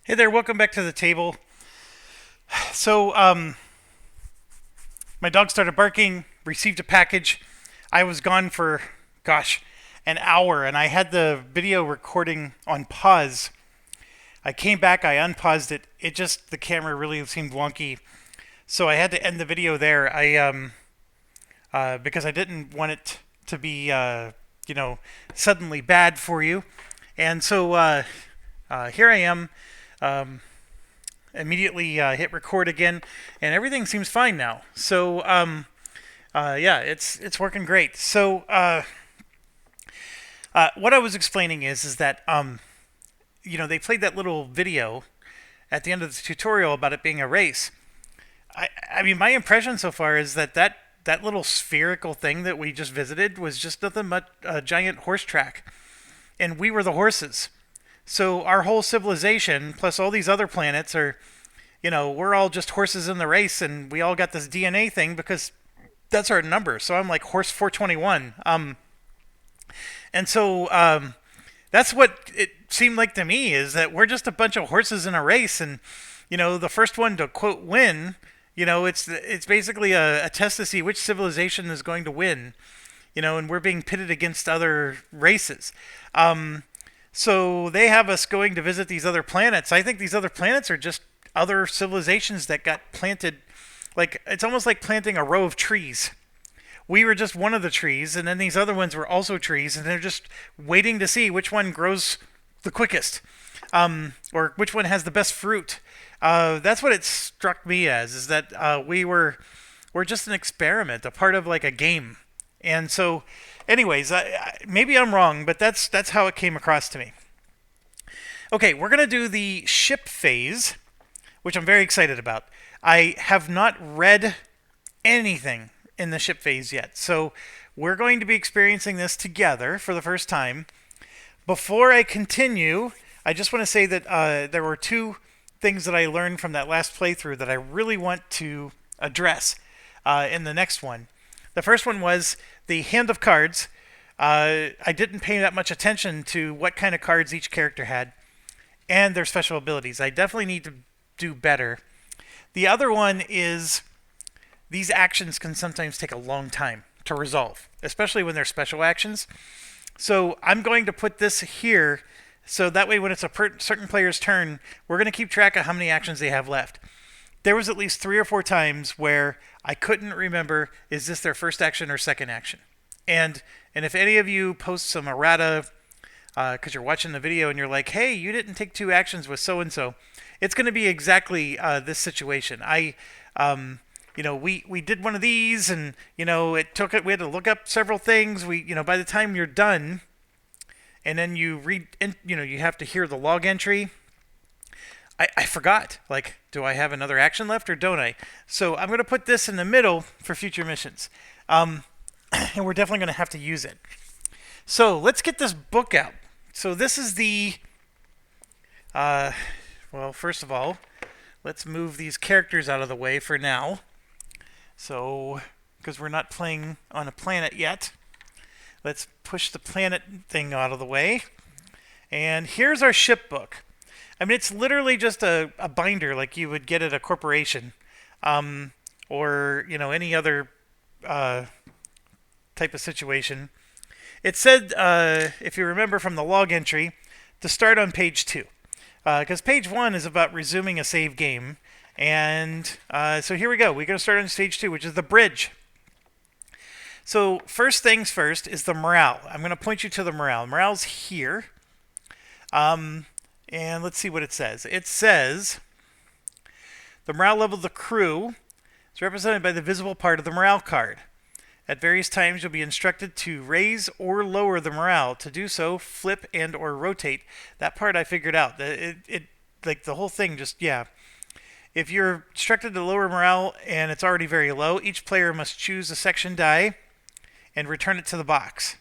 Hey there, welcome back to the table. So, my dog started barking, received a package. I was gone for, gosh, an hour, and I had the video recording on pause. I came back, I unpaused it. The camera really seemed wonky. So I had to end the video there. Because I didn't want it to be, you know, suddenly bad for you. And so, here I am. Um, Immediately hit record again, and everything seems fine now. So yeah, it's working great. So what I was explaining is that they played that little video at the end of the tutorial about it being a race. I mean, my impression so far is that little spherical thing that we just visited was just nothing but a giant horse track, and we were the horses. So our whole civilization, plus all these other planets, we're all just horses in the race, and we all got this DNA thing because that's our number. So I'm like horse 421. And so that's what it seemed like to me, is that we're just a bunch of horses in a race, and the first one to quote win. It's basically a test to see which civilization is going to win. And we're being pitted against other races. So they have us going to visit these other planets. I think these other planets are just other civilizations that got planted. Like, it's almost like planting a row of trees. We were just one of the trees, and then these other ones were also trees, and they're just waiting to see which one grows the quickest, or which one has the best fruit. That's what it struck me as, is that we're just an experiment, a part of like a game. And so, anyways, maybe I'm wrong, but that's how it came across to me. Okay, we're gonna do the ship phase, which I'm very excited about. I have not read anything in the ship phase yet, so we're going to be experiencing this together for the first time. Before I continue, I just want to say that there were two things that I learned from that last playthrough that I really want to address in the next one. The first one was the hand of cards. I didn't pay that much attention to what kind of cards each character had and their special abilities. I definitely need to do better. The other one is these actions can sometimes take a long time to resolve, especially when they're special actions. So I'm going to put this here, so that way when it's a certain player's turn, we're going to keep track of how many actions they have left. There was at least 3 or 4 times where I couldn't remember, is this their first action or second action? And if any of you post some errata because you're watching the video and you're like, hey, you didn't take 2 actions with so and so, it's going to be exactly this situation. We did one of these, and it took it. We had to look up several things. By the time you're done, and then you read, you have to hear the log entry. I forgot. Like, do I have another action left or don't I? So I'm going to put this in the middle for future missions, and we're definitely going to have to use it. So let's get this book out. So this is the. Well, first of all, let's move these characters out of the way for now. So, because we're not playing on a planet yet, let's push the planet thing out of the way. And here's our ship book. I mean, it's literally just a binder like you would get at a corporation, or any other type of situation. It said, if you remember from the log entry, to start on page 2. Because page 1 is about resuming a save game. And so here we go. We're going to start on stage 2, which is the bridge. So first things first is the morale. I'm going to point you to the morale. Morale's here. And let's see what it says. It says the morale level of the crew is represented by the visible part of the morale card. At various times, you'll be instructed to raise or lower the morale. To do so, flip and or rotate. That part I figured out. Like the whole thing just, yeah. If you're instructed to lower morale and it's already very low, each player must choose a section die and return it to the box.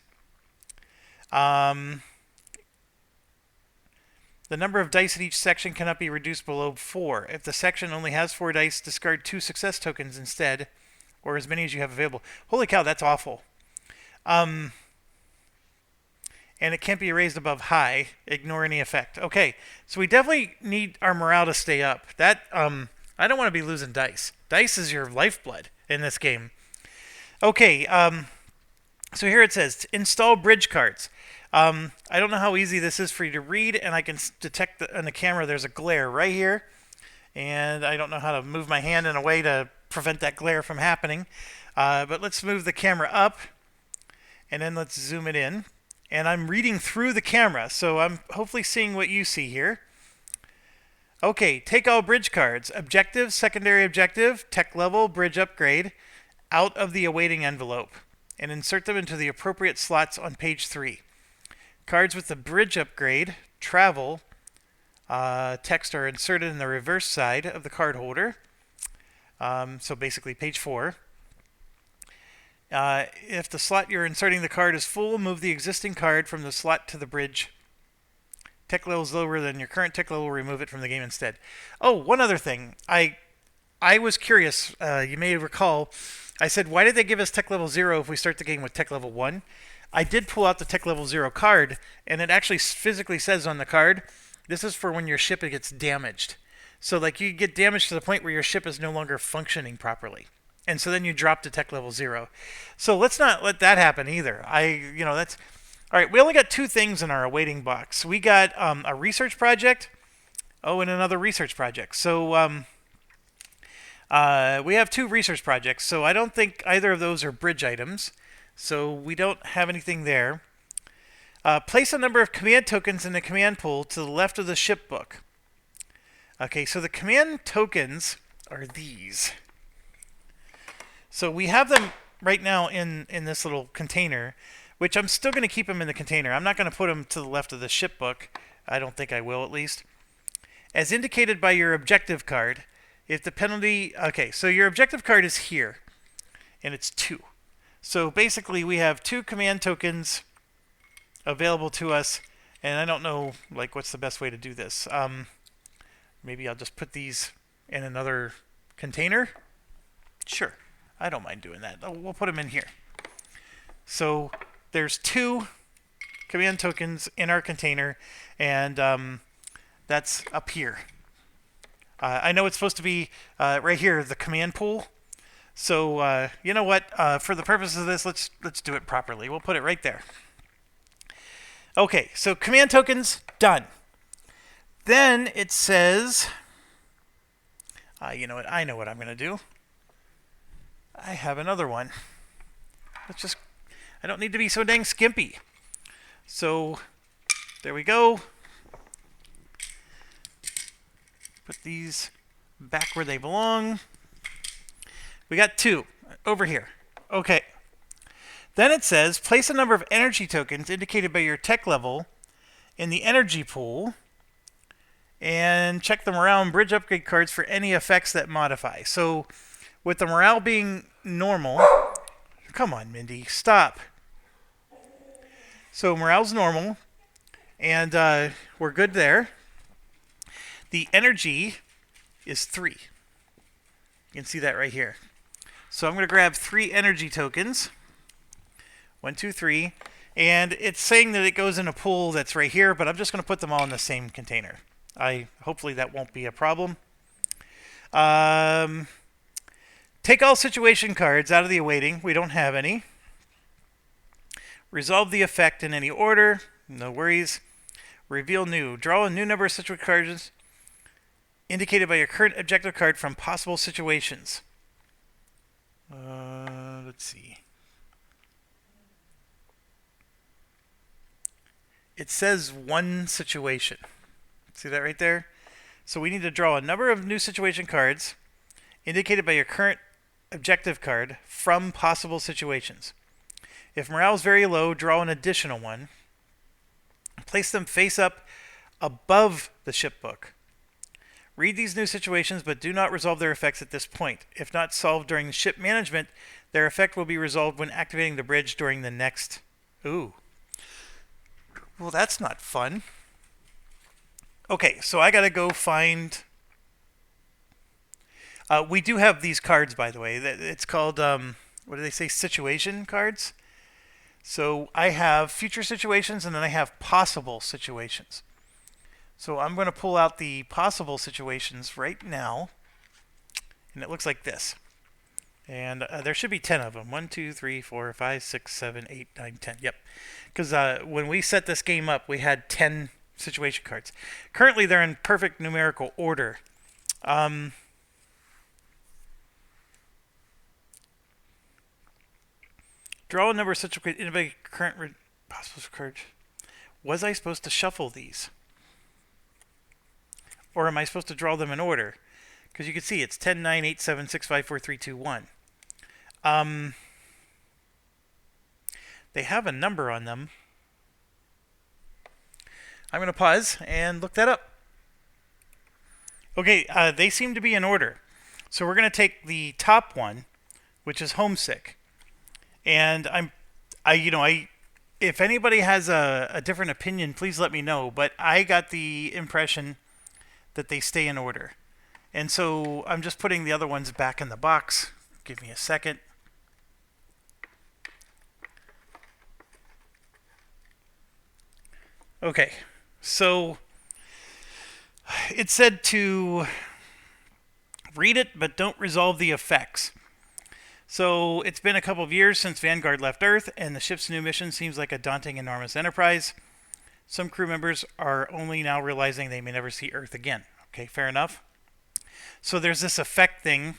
The number of dice in each section cannot be reduced below 4. If the section only has 4 dice, discard 2 success tokens instead, or as many as you have available. Holy cow, that's awful. And and it can't be raised above high. Ignore any effect. Okay, so we definitely need our morale to stay up. That I don't want to be losing dice. Dice is your lifeblood in this game. Okay, so here it says install bridge cards. I don't know how easy this is for you to read, and I can detect on the camera there's a glare right here, and I don't know how to move my hand in a way to prevent that glare from happening. But let's move the camera up, and then let's zoom it in. And I'm reading through the camera, so I'm hopefully seeing what you see here. Okay, take all bridge cards. Objective, secondary objective, tech level, bridge upgrade, out of the awaiting envelope, and insert them into the appropriate slots on page 3. Cards with the bridge upgrade, travel, text are inserted in the reverse side of the card holder. So basically page 4. If the slot you're inserting the card is full, move the existing card from the slot to the bridge. Tech level is lower than your current tech level, remove it from the game instead. Oh, one other thing. I was curious. You may recall, I said, why did they give us tech level 0 if we start the game with tech level 1? I did pull out the tech level 0 card, and it actually physically says on the card, this is for when your ship gets damaged. So like you get damaged to the point where your ship is no longer functioning properly. And so then you drop to tech level 0. So let's not let that happen either. That's... All right, we only got 2 things in our awaiting box. We got a research project. Oh, and another research project. So we have 2 research projects. So I don't think either of those are bridge items. So we don't have anything there. Place a number of command tokens in the command pool to the left of the ship book. Okay, so the command tokens are these. So we have them right now in this little container, which I'm still going to keep them in the container. I'm not going to put them to the left of the ship book. I don't think I will, at least. As indicated by your objective card, if the penalty... Okay, so your objective card is here, and it's 2. So basically we have 2 command tokens available to us, and I don't know what's the best way to do this. Maybe I'll just put these in another container. Sure, I don't mind doing that. We'll put them in here. So there's 2 command tokens in our container, and that's up here. I know it's supposed to be right here, the command pool. So you know what? For the purpose of this, let's do it properly. We'll put it right there. Okay, so command tokens done. Then it says, you know what? I know what I'm going to do. I have another one. I don't need to be so dang skimpy. So there we go. Put these back where they belong. We got 2 over here. Okay. Then it says, place a number of energy tokens indicated by your tech level in the energy pool and check the morale and bridge upgrade cards for any effects that modify. So with the morale being normal... Come on, Mindy. Stop. So morale's normal, and we're good there. The energy is 3. You can see that right here. So I'm going to grab 3 energy tokens. 1, 2, 3. And it's saying that it goes in a pool that's right here, but I'm just going to put them all in the same container. Hopefully that won't be a problem. Take all situation cards out of the awaiting. We don't have any. Resolve the effect in any order. No worries. Reveal new. Draw a new number of situation cards indicated by your current objective card from possible situations. Let's see. It says 1 situation. See that right there? So we need to draw a number of new situation cards indicated by your current objective card from possible situations. If morale is very low, draw an additional one. Place them face up above the ship book. Read these new situations, but do not resolve their effects at this point. If not solved during ship management, their effect will be resolved when activating the bridge during the next... Ooh. Well, that's not fun. Okay, so I gotta go find... we do have these cards, by the way. It's called, what do they say, situation cards? So I have future situations and then I have possible situations. So I'm going to pull out the possible situations right now, and it looks like this. And there should be 10 of them. 1, 2, 3, 4, 5, 6, 7, 8, 9, 10. Yep. Because when we set this game up, we had 10 situation cards. Currently, they're in perfect numerical order. Draw a number of such a current possible cards. Was I supposed to shuffle these? Or am I supposed to draw them in order? Because you can see it's 10, 9, 8, 7, 6, 5, 4, 3, 2, 1. They have a number on them. I'm going to pause and look that up. Okay, they seem to be in order. So we're going to take the top one, which is homesick. And if anybody has a different opinion, please let me know. But I got the impression that they stay in order. And so I'm just putting the other ones back in the box. Give me a second. Okay, so it said to read it, but don't resolve the effects. So it's been a couple of years since Vanguard left Earth, and the ship's new mission seems like a daunting, enormous enterprise. Some crew members are only now realizing they may never see Earth again. Okay, fair enough. So there's this effect thing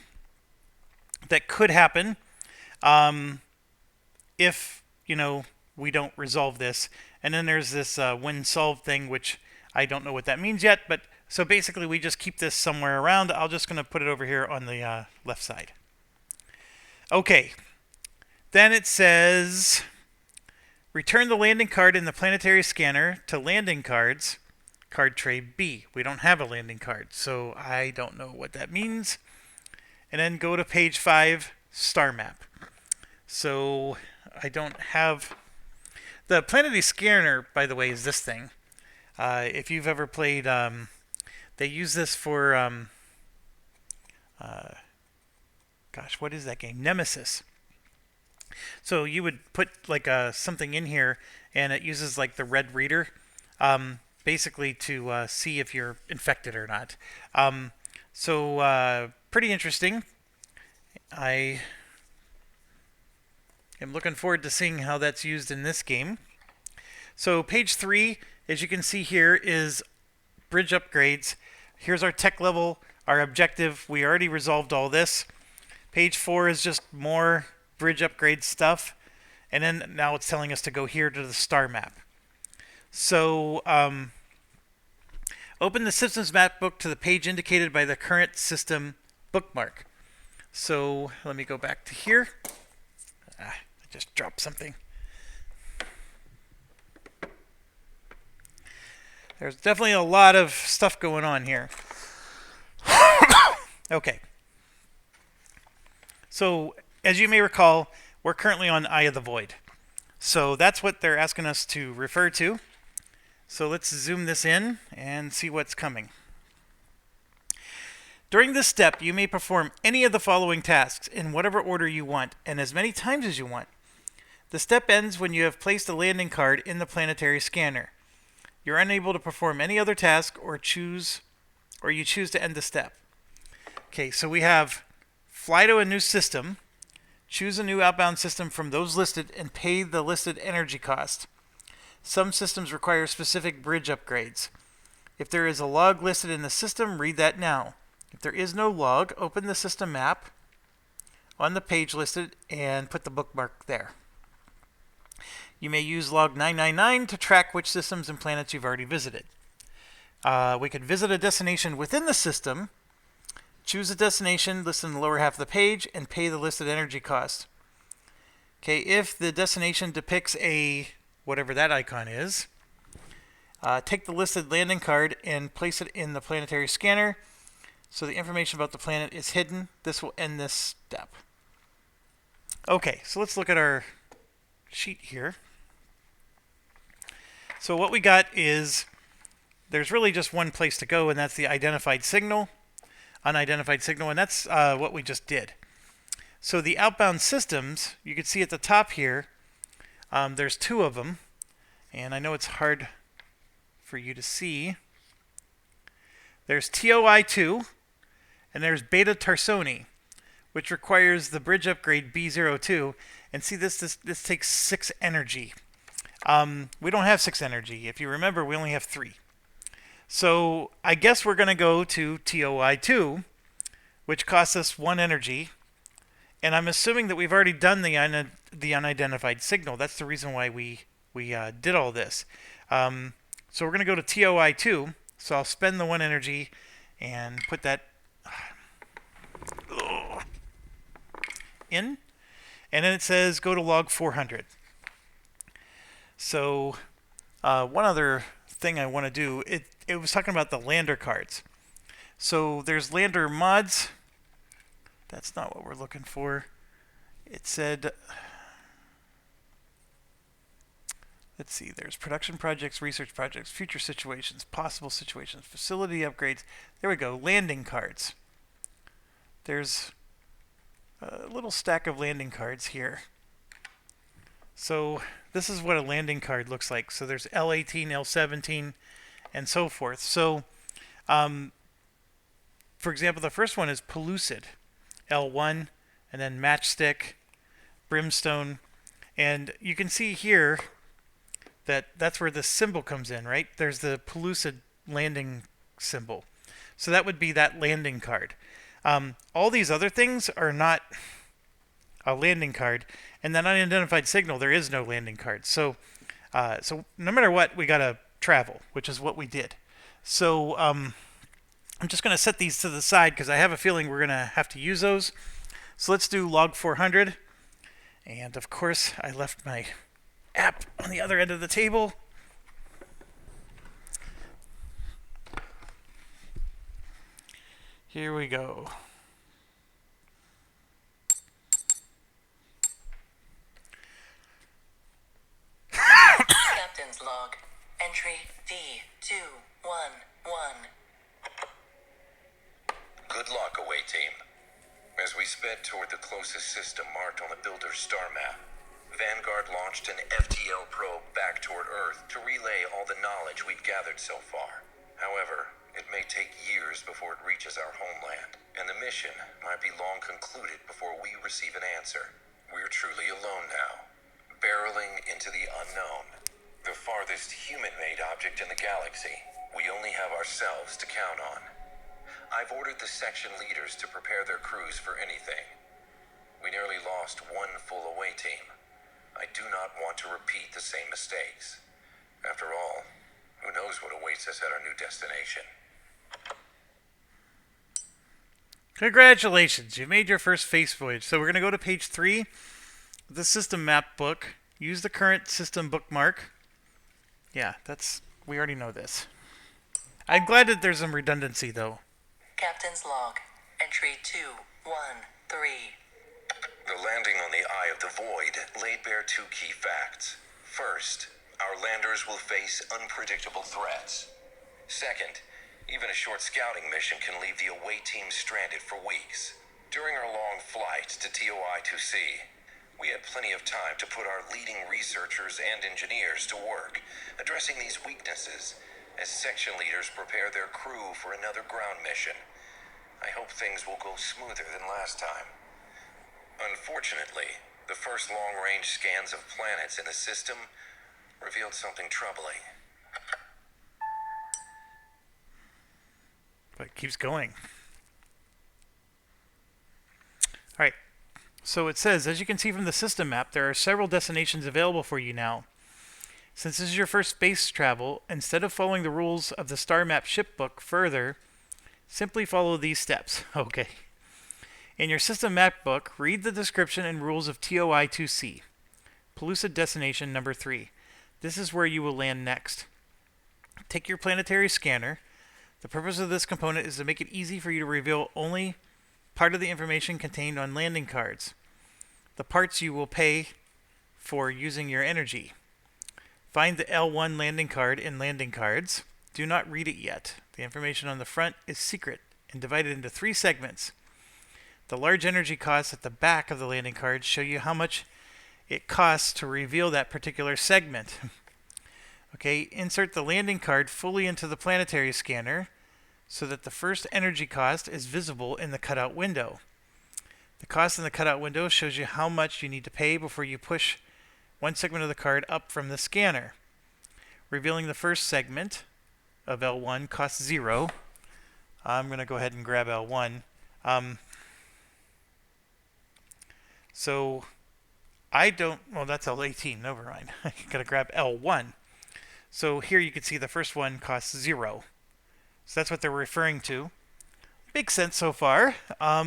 that could happen if, we don't resolve this. And then there's this when solved thing, which I don't know what that means yet. But so basically we just keep this somewhere around. I'm just going to put it over here on the left side. Okay. Then it says return the landing card in the planetary scanner to landing cards. Card tray B. We don't have a landing card, so I don't know what that means. And then go to page 5, star map. So I don't have... The planetary scanner, by the way, is this thing. If you've ever played... they use this for... gosh, what is that game? Nemesis. So you would put like something in here, and it uses like the red reader. Basically to see if you're infected or not. So pretty interesting. I am looking forward to seeing how that's used in this game. So page 3, as you can see here, is bridge upgrades. Here's our tech level, our objective. We already resolved all this. Page 4 is just more bridge upgrade stuff. And then now it's telling us to go here to the star map. So open the systems map book to the page indicated by the current system bookmark. So let me go back to here. I just dropped something. There's definitely a lot of stuff going on here. Okay. So as you may recall, we're currently on Eye of the Void. So that's what they're asking us to refer to. So let's zoom this in and see what's coming. During this step, you may perform any of the following tasks in whatever order you want and as many times as you want. The step ends when you have placed a landing card in the planetary scanner. You're unable to perform any other task or you choose to end the step. Okay, so we have fly to a new system, choose a new outbound system from those listed, and pay the listed energy cost. Some systems require specific bridge upgrades. If there is a log listed in the system, read that now. If there is no log, open the system map on the page listed and put the bookmark there. You may use log 999 to track which systems and planets you've already visited. We could visit a destination within the system, choose a destination listed in the lower half of the page, and pay the listed energy cost. Okay, if the destination depicts a whatever that icon is, take the listed landing card and place it in the planetary scanner so the information about the planet is hidden. This will end this step. Okay, so let's look at our sheet here. So what we got is there's really just one place to go, and that's the identified signal, unidentified signal, and that's what we just did. So the outbound systems, you can see at the top here, There's two of them, and I know it's hard for you to see. There's TOI-2, and there's Beta Tarsoni, which requires the bridge upgrade B02. And see, this takes 6 energy. We don't have 6 energy. If you remember, we only have 3. So I guess we're going to go to TOI-2, which costs us 1 energy. And I'm assuming that we've already done the unidentified signal. That's the reason why we did all this. So we're going to go to TOI-2. So I'll spend the 1 energy and put that in. And then it says go to log 400. So one other thing I want to do, it was talking about the lander cards. So there's lander mods. That's not what we're looking for. It said, let's see, there's production projects, research projects, future situations, possible situations, facility upgrades. There we go, landing cards. There's a little stack of landing cards here. So this is what a landing card looks like. So there's L18, L17, and so forth. So, for example, the first one is Pellucid, L1, and then Matchstick, Brimstone. And you can see here that that's where the symbol comes in, right? There's the Pellucid landing symbol. So that would be that landing card. All these other things are not a landing card. And that unidentified signal, there is no landing card. So no matter what, we got to travel, which is what we did. So I'm just going to set these to the side because I have a feeling we're going to have to use those. So let's do log 400. And of course, I left my app on the other end of the table. Here we go. Captain's log. Entry D211. Good luck, away team. As we sped toward the closest system marked on the builder's star map, Vanguard launched an FTL probe back toward Earth to relay all the knowledge we'd gathered so far. However, it may take years before it reaches our homeland, and the mission might be long concluded before we receive an answer. We're truly alone now, barreling into the unknown. The farthest human-made object in the galaxy. We only have ourselves to count on. I've ordered the section leaders to prepare their crews for anything. We nearly lost 1 full away team. I do not want to repeat the same mistakes. After all, who knows what awaits us at our new destination? Congratulations, you made your first space voyage. So we're going to go to page 3, the system map book. Use the current system bookmark. Yeah, we already know this. I'm glad that there's some redundancy though. Captain's log. Entry 213. The landing on the Eye of the Void laid bare 2 key facts. First, our landers will face unpredictable threats. Second, even a short scouting mission can leave the away team stranded for weeks. During our long flight to TOI-2C, we had plenty of time to put our leading researchers and engineers to work, addressing these weaknesses as section leaders prepare their crew for another ground mission. I hope things will go smoother than last time. Unfortunately, the first long-range scans of planets in the system revealed something troubling. But it keeps going. Alright, so it says, as you can see from the system map, there are several destinations available for you now. Since this is your first space travel, instead of following the rules of the star map ship book further, simply follow these steps. Okay. In your system map book, read the description and rules of TOI-2C, Pellucid Destination Number 3. This is where you will land next. Take your planetary scanner. The purpose of this component is to make it easy for you to reveal only part of the information contained on landing cards, the parts you will pay for using your energy. Find the L1 landing card in landing cards. Do not read it yet. The information on the front is secret and divided into 3 segments. The large energy costs at the back of the landing cards show you how much it costs to reveal that particular segment. Okay, insert the landing card fully into the planetary scanner so that the first energy cost is visible in the cutout window. The cost in the cutout window shows you how much you need to pay before you push one segment of the card up from the scanner. Revealing the first segment of L1 costs 0. I'm going to go ahead and grab L1. So I don't, well, that's L18, never mind. I got to grab L1. So here you can see the first one costs 0. So that's what they're referring to. Makes sense so far. Let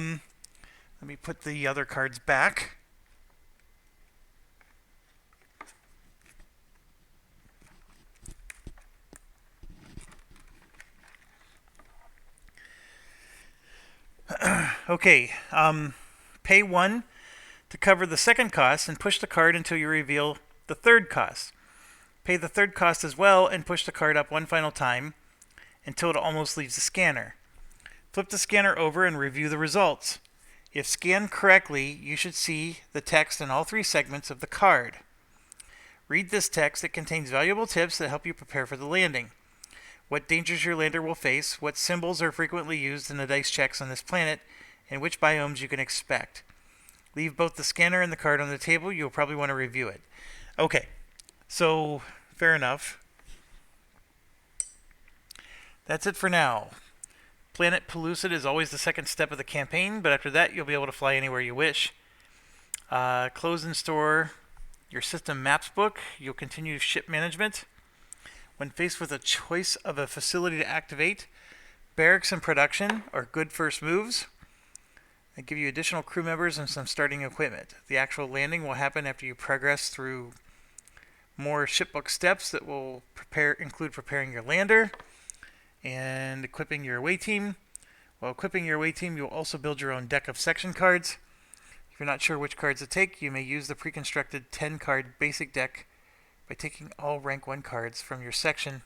me put the other cards back. Okay, pay 1 to cover the second cost and push the card until you reveal the third cost. Pay the third cost as well and push the card up one final time until it almost leaves the scanner. Flip the scanner over and review the results. If scanned correctly, you should see the text in all 3 segments of the card. Read this text. It contains valuable tips that help you prepare for the landing. What dangers your lander will face, what symbols are frequently used in the dice checks on this planet, and which biomes you can expect. Leave both the scanner and the card on the table. You'll probably want to review it. Okay, so fair enough. That's it for now. Planet Pellucid is always the second step of the campaign, but after that you'll be able to fly anywhere you wish. Close and store your system maps book. You'll continue ship management. When faced with a choice of a facility to activate, barracks and production are good first moves. They give you additional crew members and some starting equipment. The actual landing will happen after you progress through more shipbook steps that will include preparing your lander and equipping your away team. While equipping your away team, you'll also build your own deck of section cards. If you're not sure which cards to take, you may use the pre-constructed 10-card basic deck by taking all rank 1 cards from your section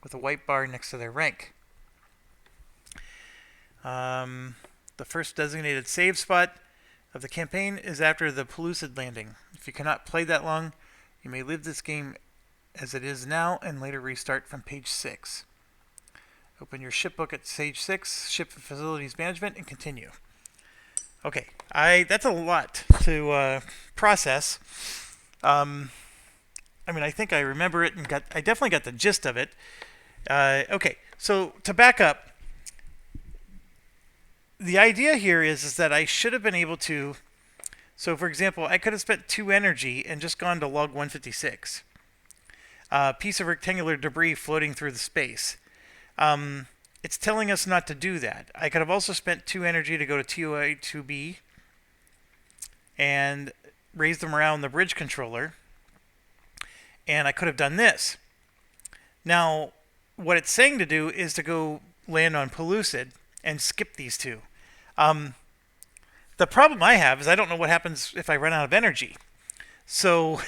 with a white bar next to their rank. The first designated save spot of the campaign is after the Pellucid landing. If you cannot play that long, you may leave this game as it is now and later restart from page 6. Open your ship book at page 6, Ship and Facilities Management, and continue. Okay, that's a lot to process. I mean, I think I remember it and I definitely got the gist of it. Okay, so to back up, the idea here is that I should have been able to, so for example, I could have spent 2 energy and just gone to log 156. Piece of rectangular debris floating through the space. It's telling us not to do that. I could have also spent 2 energy to go to TOI-2B and raise them around the bridge controller. And I could have done this. Now, what it's saying to do is to go land on Pellucid and skip these 2. The problem I have is I don't know what happens if I run out of energy. So,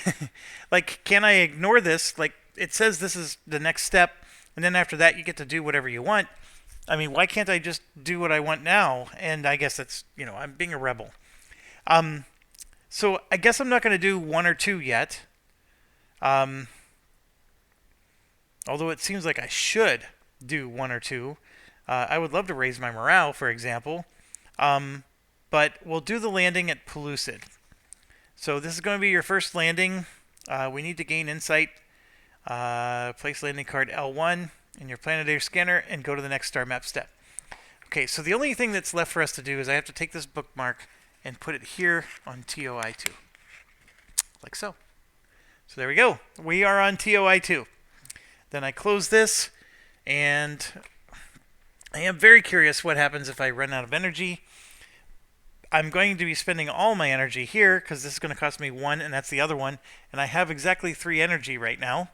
like, can I ignore this? Like, it says this is the next step, and then after that you get to do whatever you want. I mean, why can't I just do what I want now? And I guess that's, I'm being a rebel. So I guess I'm not going to do 1 or 2 yet. Although it seems like I should do 1 or 2. I would love to raise my morale, for example. But we'll do the landing at Pellucid. So this is going to be your first landing. We need to gain insight. Place landing card L1 in your planetary scanner and go to the next star map step. Okay, so the only thing that's left for us to do is I have to take this bookmark and put it here on TOI2. Like so. So there we go. We are on TOI2. Then I close this, and I am very curious what happens if I run out of energy. I'm going to be spending all my energy here because this is going to cost me 1, and that's the other one. And I have exactly 3 energy right now.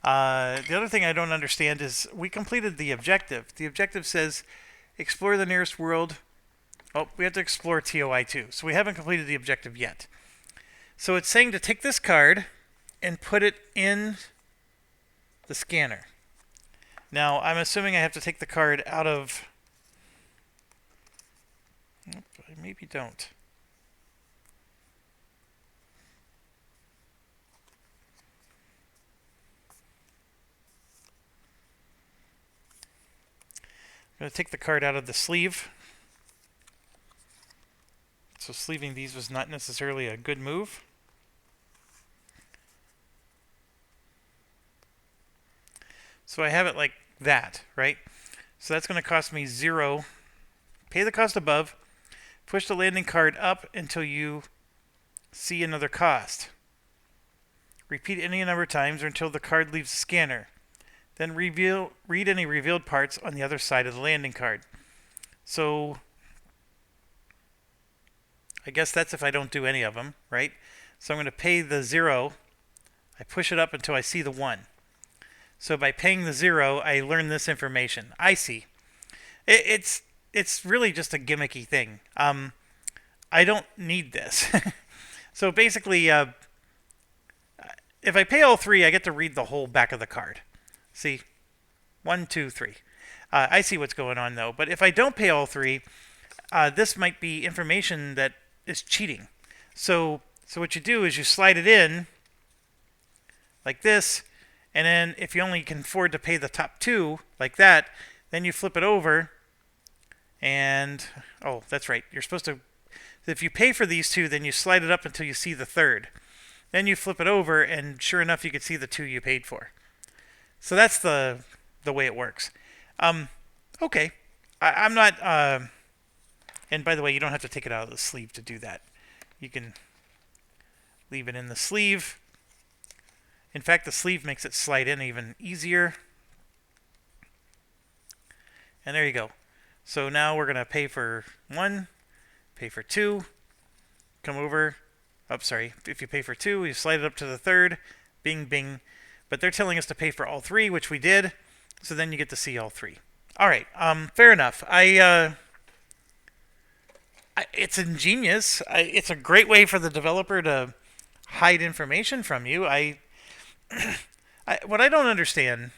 The other thing I don't understand is we completed the objective. The objective says explore the nearest world. Oh, we have to explore TOI2. So we haven't completed the objective yet. So it's saying to take this card and put it in the scanner. Now, I'm assuming I have to take the card out of... I maybe don't. I'm going to take the card out of the sleeve. So sleeving these was not necessarily a good move. So I have it like that, right? So that's going to cost me 0. Pay the cost above. Push the landing card up until you see another cost. Repeat any number of times or until the card leaves the scanner. Then read any revealed parts on the other side of the landing card. So I guess that's if I don't do any of them, right? So I'm going to pay the 0. I push it up until I see the 1. So by paying the 0, I learn this information. I see. It's really just a gimmicky thing. I don't need this. So basically, if I pay all 3, I get to read the whole back of the card. See? 1, 2, 3. I see what's going on, though. But if I don't pay all 3, this might be information that is cheating. So what you do is you slide it in like this, and then if you only can afford to pay the top 2 like that, then you flip it over, and oh, that's right. You're supposed to, if you pay for these 2, then you slide it up until you see the 3rd. Then you flip it over, and sure enough, you can see the 2 you paid for. So that's the way it works. Okay, I'm not. And by the way, you don't have to take it out of the sleeve to do that. You can leave it in the sleeve. In fact, the sleeve makes it slide in even easier. And there you go. So now we're going to pay for 1, pay for 2, come over. Oh, sorry. If you pay for 2, you slide it up to the 3rd. Bing, bing. But they're telling us to pay for all 3, which we did. So then you get to see all 3. All right. Fair enough. It's ingenious. It's a great way for the developer to hide information from you. What I don't understand,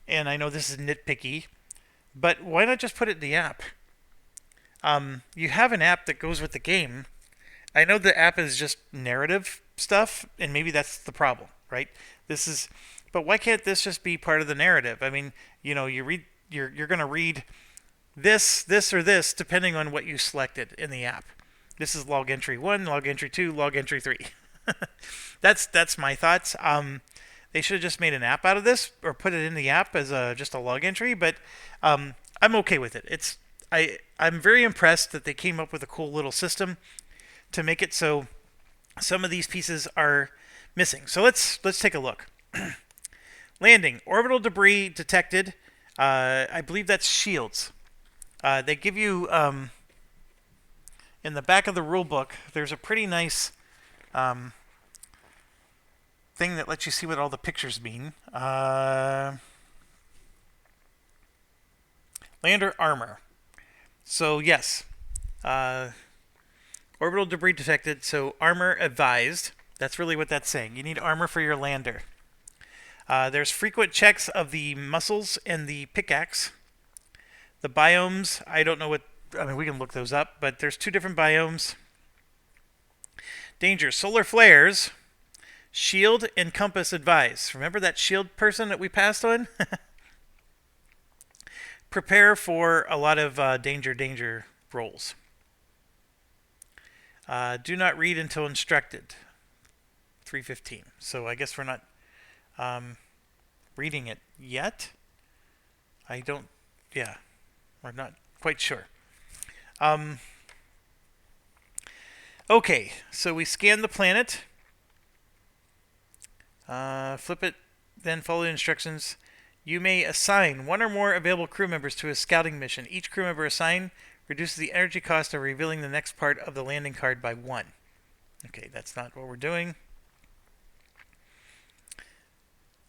and I know this is nitpicky, but why not just put it in the app? You have an app that goes with the game. I know the app is just narrative stuff, and maybe that's the problem, right? But why can't this just be part of the narrative? I mean, you're going to read this, or this, depending on what you selected in the app. This is log entry 1, log entry 2, log entry 3. That's my thoughts. They should have just made an app out of this, or put it in the app as just a log entry. But I'm okay with it. I'm very impressed that they came up with a cool little system to make it so some of these pieces are missing. So let's take a look. Landing. Orbital debris detected. I believe that's shields. They give you, in the back of the rule book, there's a pretty nice thing that lets you see what all the pictures mean. Lander armor. So yes, orbital debris detected, so armor advised. That's really what that's saying. You need armor for your lander. There's frequent checks of the muscles and the pickaxe. The biomes, I don't know we can look those up, but there's 2 different biomes. Danger, solar flares, shield and compass advised. Remember that shield person that we passed on? Prepare for a lot of danger rolls. Do not read until instructed. 3:15. So I guess we're not reading it yet. We're not quite sure. Okay, so we scan the planet. Flip it, then follow the instructions. You may assign 1 or more available crew members to a scouting mission. Each crew member assigned reduces the energy cost of revealing the next part of the landing card by 1. Okay, that's not what we're doing.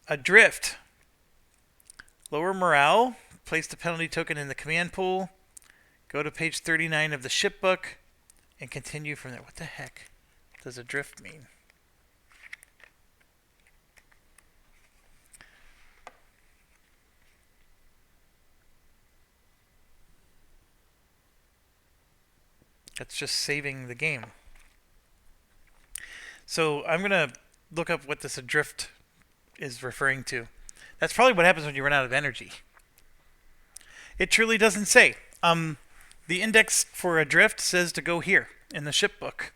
Adrift. Lower morale. Place the penalty token in the command pool. Go to page 39 of the ship book and continue from there. What the heck does adrift mean? That's just saving the game. So I'm going to look up what this adrift is referring to. That's probably what happens when you run out of energy. It truly doesn't say. The index for adrift says to go here in the ship book.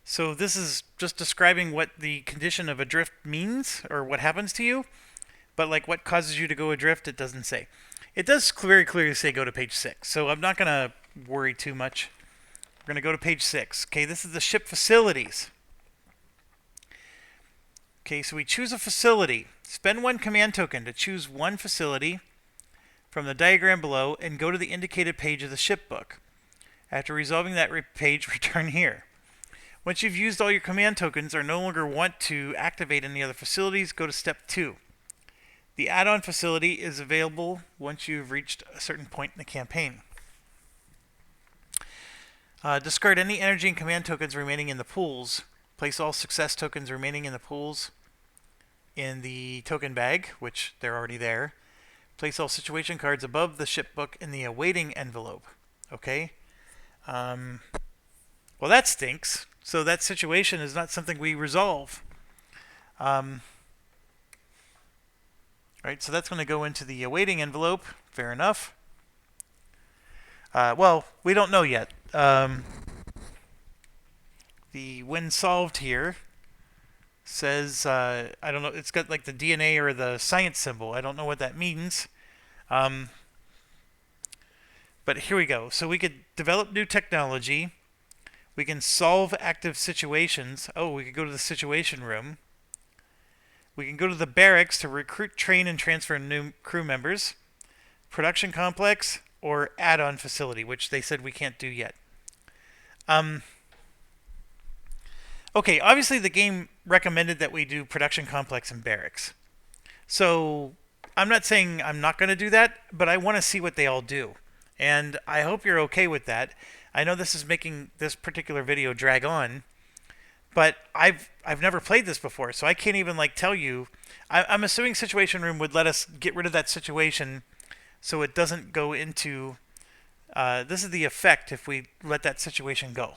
So this is just describing what the condition of adrift means, or what happens to you. But like what causes you to go adrift, it doesn't say. It does very clearly say go to page 6, so I'm not going to worry too much. We're going to go to page 6. Okay, this is the ship facilities. Okay, so we choose a facility. Spend 1 command token to choose one facility from the diagram below and go to the indicated page of the ship book. After resolving that page, return here. Once you've used all your command tokens or no longer want to activate any other facilities, go to step 2. The add-on facility is available once you've reached a certain point in the campaign. Discard any energy and command tokens remaining in the pools. Place all success tokens remaining in the pools in the token bag, which they're already there. Place all situation cards above the ship book in the awaiting envelope. Okay? Well, that stinks. So that situation is not something we resolve. Right, so that's going to go into the awaiting envelope. Fair enough. Well, we don't know yet. The when solved here says, I don't know, it's got like the DNA or the science symbol. I don't know what that means. But here we go. So we could develop new technology. We can solve active situations. Oh, we could go to the situation room. We can go to the barracks to recruit, train, and transfer new crew members. Production complex or add-on facility, which they said we can't do yet. Okay, obviously the game recommended that we do production complex and barracks. So I'm not saying I'm not going to do that, but I want to see what they all do. And I hope you're okay with that. I know this is making this particular video drag on, but I've never played this before, so I can't even like tell you. I'm assuming Situation Room would let us get rid of that situation so it doesn't go into... this is the effect if we let that situation go.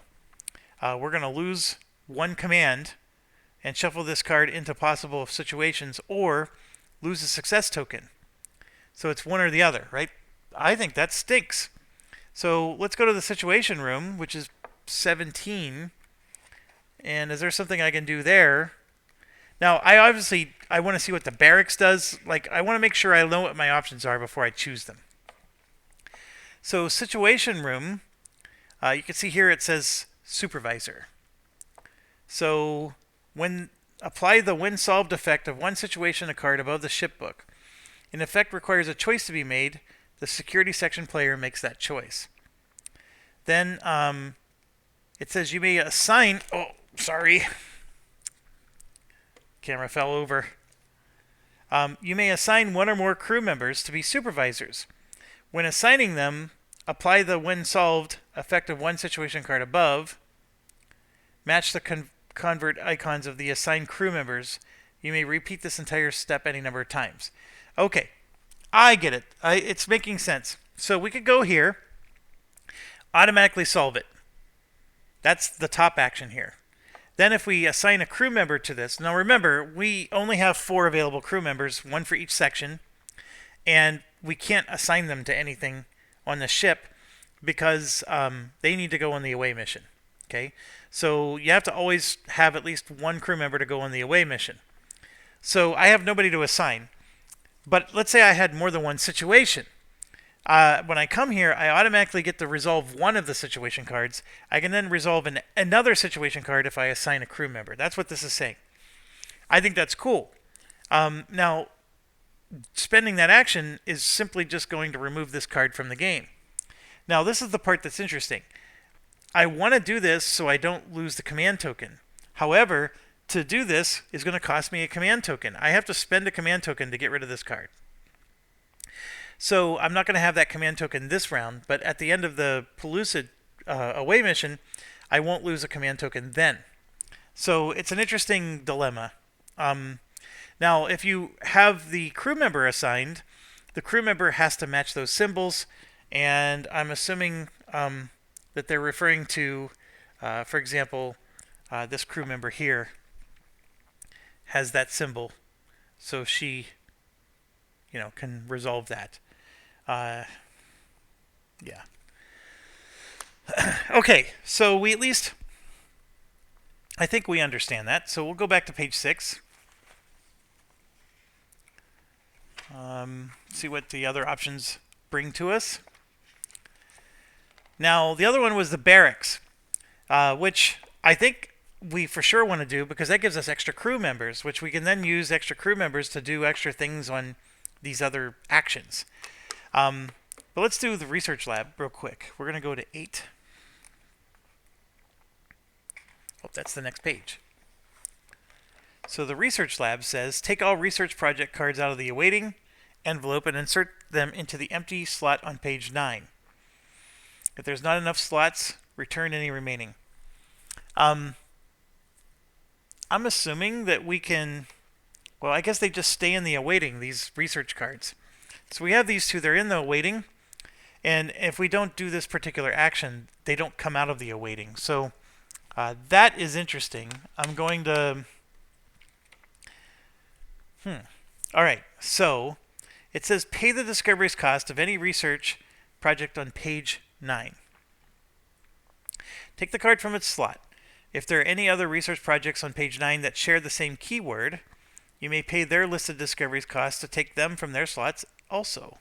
We're going to lose 1 command and shuffle this card into possible situations, or lose a success token. So it's one or the other, right? I think that stinks. So let's go to the Situation Room, which is 17. And is there something I can do there? Now, I want to see what the barracks does. Like, I want to make sure I know what my options are before I choose them. So, Situation Room, you can see here it says Supervisor. So, apply the when solved effect of one situation a card above the ship book. An effect requires a choice to be made. The security section player makes that choice. Then, it says you may assign... Oh, sorry. Camera fell over. You may assign 1 or more crew members to be supervisors. When assigning them, apply the when solved effect of one situation card above. Match the convert icons of the assigned crew members. You may repeat this entire step any number of times. Okay, I get it. It's making sense. So we could go here, automatically solve it. That's the top action here. Then if we assign a crew member to this, now remember, we only have 4 available crew members, 1 for each section, and we can't assign them to anything on the ship because they need to go on the away mission. Okay, so you have to always have at least 1 crew member to go on the away mission. So I have nobody to assign, but let's say I had more than 1 situation. When I come here, I automatically get to resolve 1 of the situation cards. I can then resolve another situation card if I assign a crew member. That's what this is saying. I think that's cool. Now, spending that action is simply just going to remove this card from the game. Now, this is the part that's interesting. I want to do this so I don't lose the command token. However, to do this is going to cost me a command token. I have to spend a command token to get rid of this card. So I'm not going to have that command token this round, but at the end of the Pellucid away mission, I won't lose a command token then. So it's an interesting dilemma. Now, if you have the crew member assigned, the crew member has to match those symbols, and I'm assuming that they're referring to, for example, this crew member here has that symbol, so she, can resolve that. Yeah. Okay, so we at least, I think we understand that. So we'll go back to page 6. See what the other options bring to us. Now, the other one was the barracks, which I think we for sure want to do because that gives us extra crew members, which we can then use extra crew members to do extra things on these other actions. But let's do the research lab real quick. We're going to go to 8. Oh, that's the next page. So the research lab says, take all research project cards out of the awaiting envelope and insert them into the empty slot on page 9. If there's not enough slots, return any remaining. I'm assuming that we can, well, I guess they just stay in the awaiting, these research cards. So we have these two, they're in the awaiting, and if we don't do this particular action, they don't come out of the awaiting. So that is interesting. I'm going to, all right, so it says pay the discovery's cost of any research project on page 9. Take the card from its slot. If there are any other research projects on page 9 that share the same keyword, you may pay their listed discovery's cost to take them from their slots also.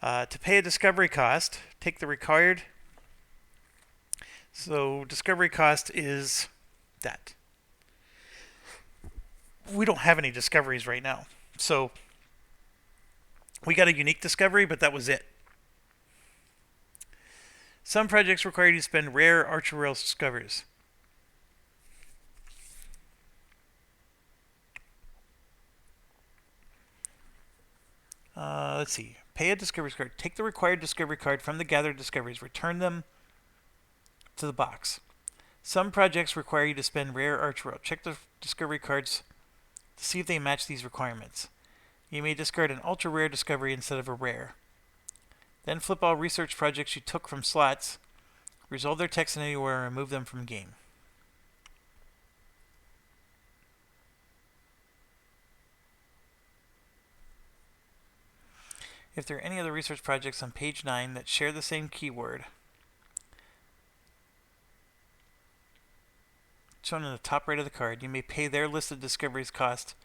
To pay a discovery cost, take the required. So discovery cost is that. We don't have any discoveries right now. So we got a unique discovery, but that was it. Some projects require you to spend rare archer-rail discoveries. Let's see. Pay a discovery card. Take the required discovery card from the gathered discoveries. Return them to the box. Some projects require you to spend rare archer-rail. Check the discovery cards to see if they match these requirements. You may discard an ultra-rare discovery instead of a rare. Then flip all research projects you took from slots, resolve their text in anywhere, and remove them from game. If there are any other research projects on page 9 that share the same keyword, shown in the top right of the card, you may pay their listed discoveries cost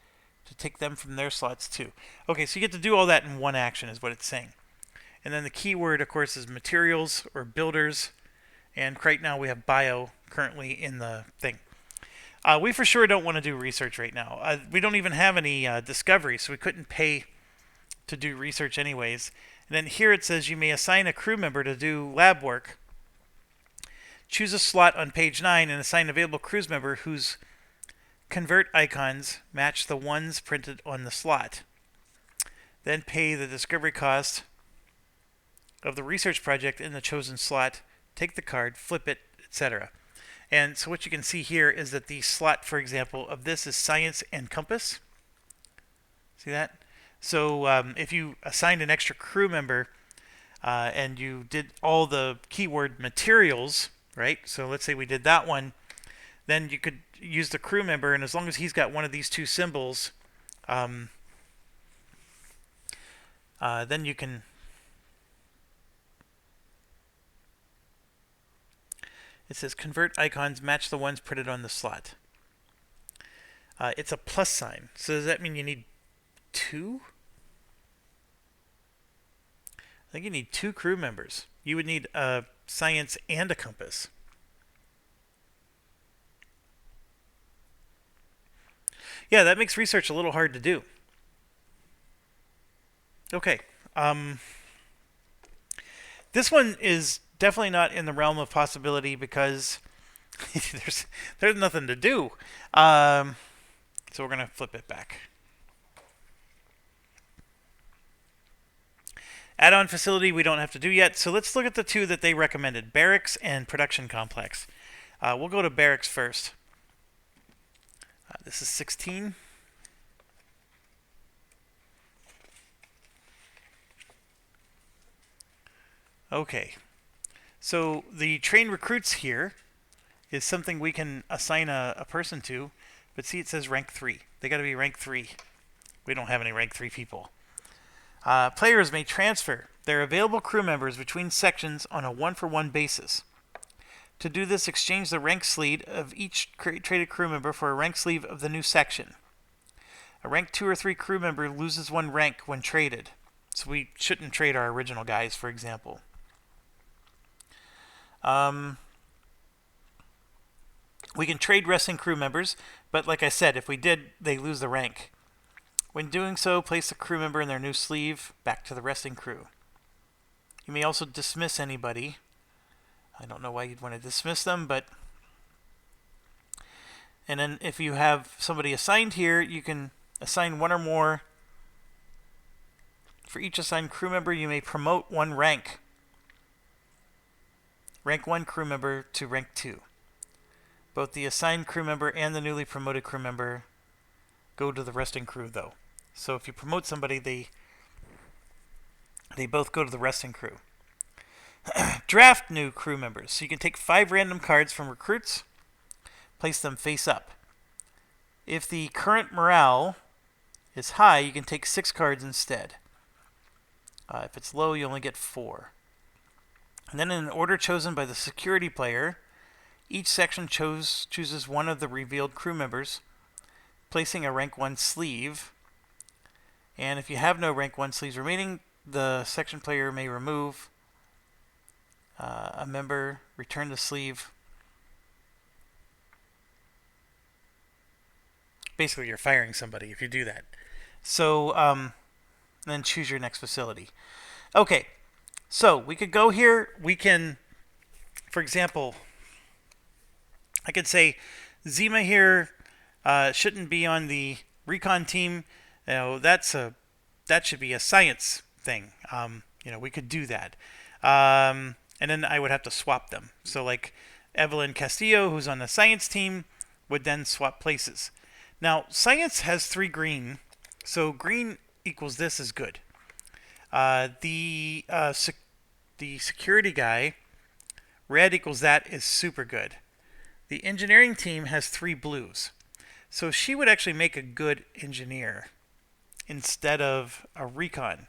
to take them from their slots too. Okay, so you get to do all that in one action is what it's saying. And then the keyword, of course, is materials or builders. And right now we have bio currently in the thing. We for sure don't want to do research right now. We don't even have any discovery, so we couldn't pay to do research anyways. And then here it says you may assign a crew member to do lab work. Choose a slot on page 9 and assign available crew member whose convert icons match the ones printed on the slot. Then pay the discovery cost of the research project in the chosen slot. Take the card, flip it, etc. And so what you can see here is that the slot, for example, of this is science and compass. See that? So if you assigned an extra crew member and you did all the keyword materials, right? So let's say we did that one, then you could use the crew member, and as long as he's got one of these two symbols, then you can it says convert icons match the ones printed on the slot. It's a plus sign. So does that mean you need 2? I think you need 2 crew members. You would need a science and a compass. Yeah, that makes research a little hard to do. Okay. This one is definitely not in the realm of possibility because there's nothing to do. So we're going to flip it back. Add-on facility we don't have to do yet. So let's look at the 2 that they recommended, Barracks and Production Complex. We'll go to Barracks first. This is 16. Okay. So the train recruits here is something we can assign a person to. But see, it says rank 3. They got to be rank 3. We don't have any rank 3 people. Players may transfer their available crew members between sections on a one-for-one basis. To do this, exchange the rank sleeve of each traded crew member for a rank sleeve of the new section. A rank 2 or 3 crew member loses 1 rank when traded. So we shouldn't trade our original guys, for example. We can trade resting crew members, but like I said, if we did, they lose the rank. When doing so, place the crew member in their new sleeve back to the resting crew. You may also dismiss anybody. I don't know why you'd want to dismiss them, but... And then if you have somebody assigned here, you can assign 1 or more. For each assigned crew member, you may promote 1 rank. Rank 1 crew member to rank 2. Both the assigned crew member and the newly promoted crew member go to the resting crew, though. So if you promote somebody, they both go to the resting crew. Draft new crew members. So you can take 5 random cards from recruits, place them face up. If the current morale is high, you can take 6 cards instead. If it's low, you only get 4. And then in an order chosen by the security player, each section chooses 1 of the revealed crew members, placing a rank 1 sleeve. And if you have no rank 1 sleeves remaining, the section player may remove a member, return the sleeve. Basically, you're firing somebody if you do that. So, then choose your next facility. Okay, so we could go here. We can, for example, I could say Zima here shouldn't be on the recon team. You know, that should be a science thing. We could do that. And then I would have to swap them. So like Evelyn Castillo, who's on the science team, would then swap places. Now, science has 3 green, so green equals this is good. The security guy, red equals that is super good. The engineering team has 3 blues. So she would actually make a good engineer instead of a recon.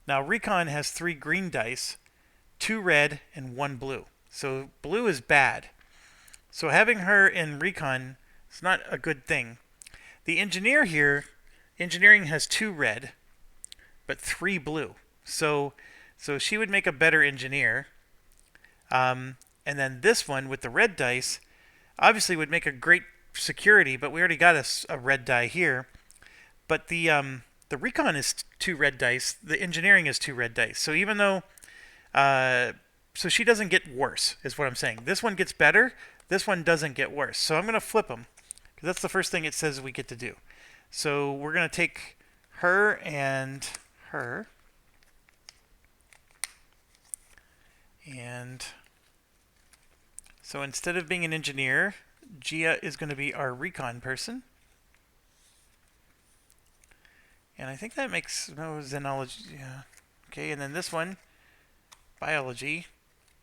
Now, recon has 3 green dice, 2 red, and 1 blue. So blue is bad. So having her in recon is not a good thing. The engineer here, engineering has 2 red, but 3 blue. So she would make a better engineer. And then this one with the red dice obviously would make a great security, but we already got a red die here. But the recon is 2 red dice. The engineering is 2 red dice. So even though, so she doesn't get worse, is what I'm saying. This one gets better. This one doesn't get worse. So I'm going to flip them, because that's the first thing it says we get to do. So we're going to take her and her. And so instead of being an engineer, Gia is going to be our recon person. And I think that makes no xenology. Yeah. Okay, and then this one, biology,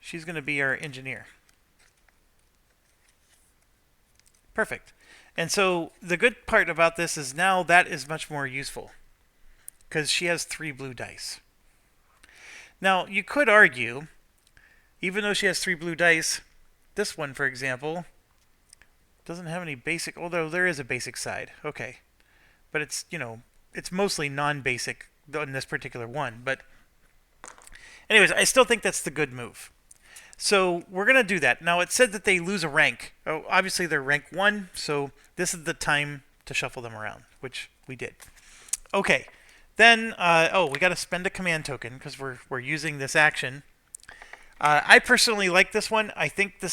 she's going to be our engineer. Perfect. And so the good part about this is now that is much more useful, because she has 3 blue dice. Now, you could argue, even though she has 3 blue dice, this one, for example, doesn't have any basic, although there is a basic side. Okay. But it's, it's mostly non-basic in this particular one. But anyways, I still think that's the good move. So we're going to do that. Now, it said that they lose a rank. Oh, obviously, they're rank 1, so this is the time to shuffle them around, which we did. Okay. Then, we got to spend a command token because we're using this action. I personally like this one. I think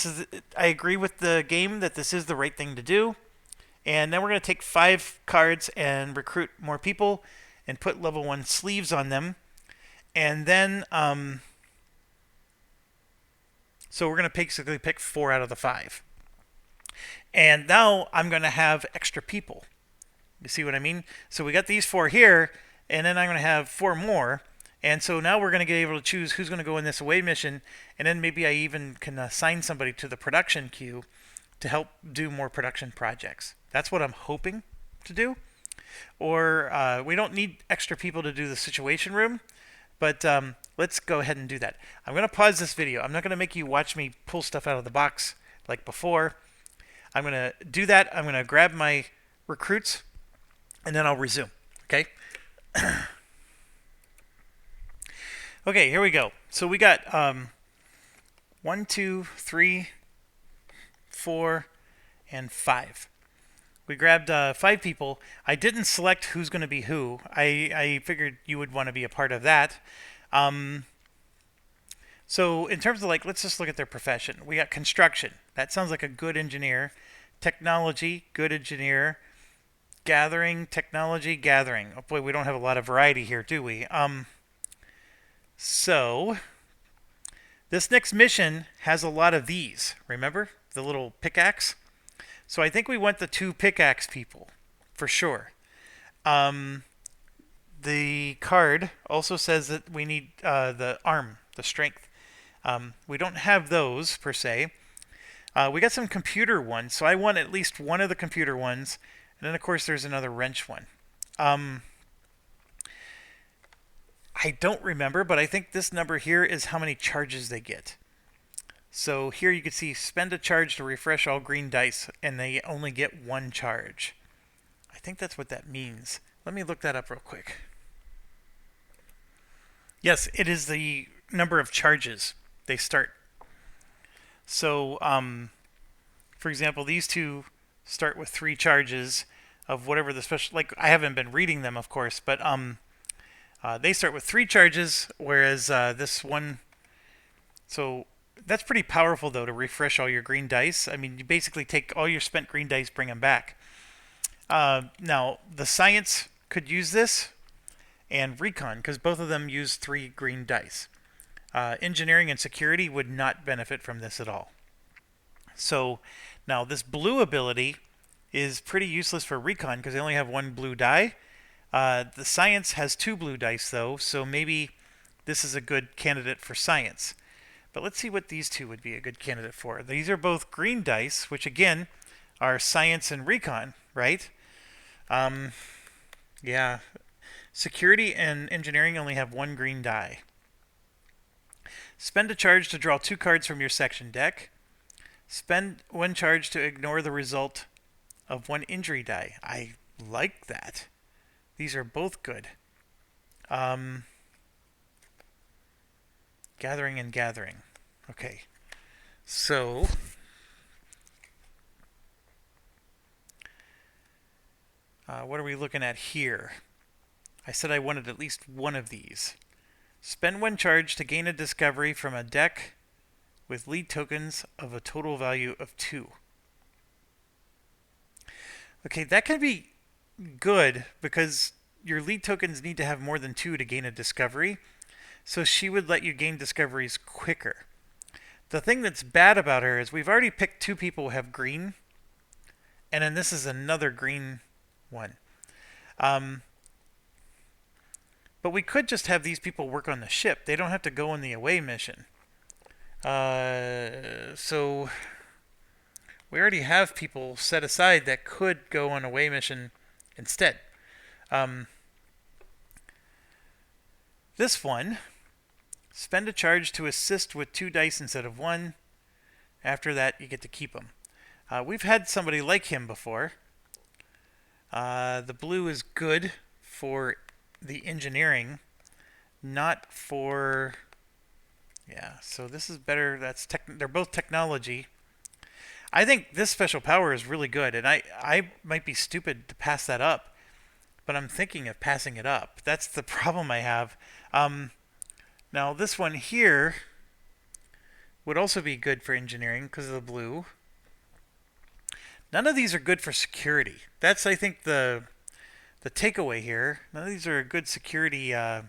I agree with the game that this is the right thing to do. And then we're going to take 5 cards and recruit more people and put level 1 sleeves on them. And then, so we're going to basically pick 4 out of the 5. And now I'm going to have extra people. You see what I mean? So we got these 4 here, and then I'm going to have 4 more. And so now we're going to get able to choose who's going to go in this away mission, and then maybe I even can assign somebody to the production queue to help do more production projects. That's what I'm hoping to do. or we don't need extra people to do the situation room, but let's go ahead and do that. I'm going to pause this video. I'm not going to make you watch me pull stuff out of the box like before. I'm going to do that. I'm going to grab my recruits, and then I'll resume. Okay? Okay, here we go. So we got 1, 2, 3, 4, and 5. We grabbed 5 people. I didn't select who's going to be who. I figured you would want to be a part of that. So in terms of like, let's just look at their profession. We got construction. That sounds like a good engineer. Technology, good engineer. Gathering, technology, gathering. Oh boy, we don't have a lot of variety here, do we? So this next mission has a lot of these. Remember the little pickaxe? So I think we want the 2 pickaxe people for sure. The card also says that we need the arm, the strength. We don't have those per se. We got some computer ones, so I want at least one of the computer ones, and then of course there's another wrench one. I don't remember, but I think this number here is how many charges they get. So here you can see spend a charge to refresh all green dice, and they only get 1 charge. I think that's what that means. Let me look that up real quick. Yes, it is the number of charges they start. So, for example, these 2 start with 3 charges of whatever the special... Like, I haven't been reading them, of course, but they start with 3 charges, whereas this one... So that's pretty powerful, though, to refresh all your green dice. I mean, you basically take all your spent green dice, bring them back. Now, the science could use this, and recon, because both of them use 3 green dice. Engineering and security would not benefit from this at all. So now this blue ability is pretty useless for recon because they only have 1 blue die. The science has 2 blue dice though, so maybe this is a good candidate for science. But let's see what these 2 would be a good candidate for. These are both green dice, which again are science and recon, right? Yeah. Security and engineering only have 1 green die. Spend a charge to draw 2 cards from your section deck. Spend 1 charge to ignore the result of 1 injury die. I like that. These are both good. Gathering and gathering. Okay. So... what are we looking at here? I said I wanted at least 1 of these. Spend 1 charge to gain a discovery from a deck with lead tokens of a total value of 2. Okay, that can be good because your lead tokens need to have more than 2 to gain a discovery. So she would let you gain discoveries quicker. The thing that's bad about her is we've already picked 2 people who have green. And then this is another green one. But we could just have these people work on the ship. They don't have to go on the away mission. So we already have people set aside that could go on away mission instead. This one, spend a charge to assist with 2 dice instead of 1. After that, you get to keep them. We've had somebody like him before. The blue is good for the engineering, not for... Yeah, so this is better. They're both technology. I think this special power is really good, and I might be stupid to pass that up, but I'm thinking of passing it up. That's the problem I have. Now, this one here would also be good for engineering because of the blue. None of these are good for security. That's, I think, the takeaway here. None of these are a good security. That's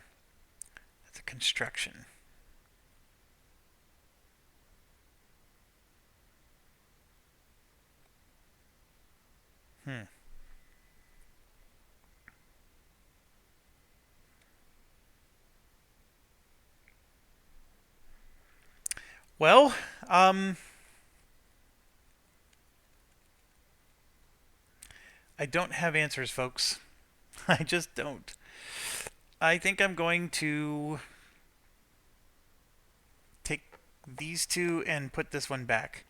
a construction. Well, I don't have answers, folks. I just don't. I think I'm going to take these two and put this one back.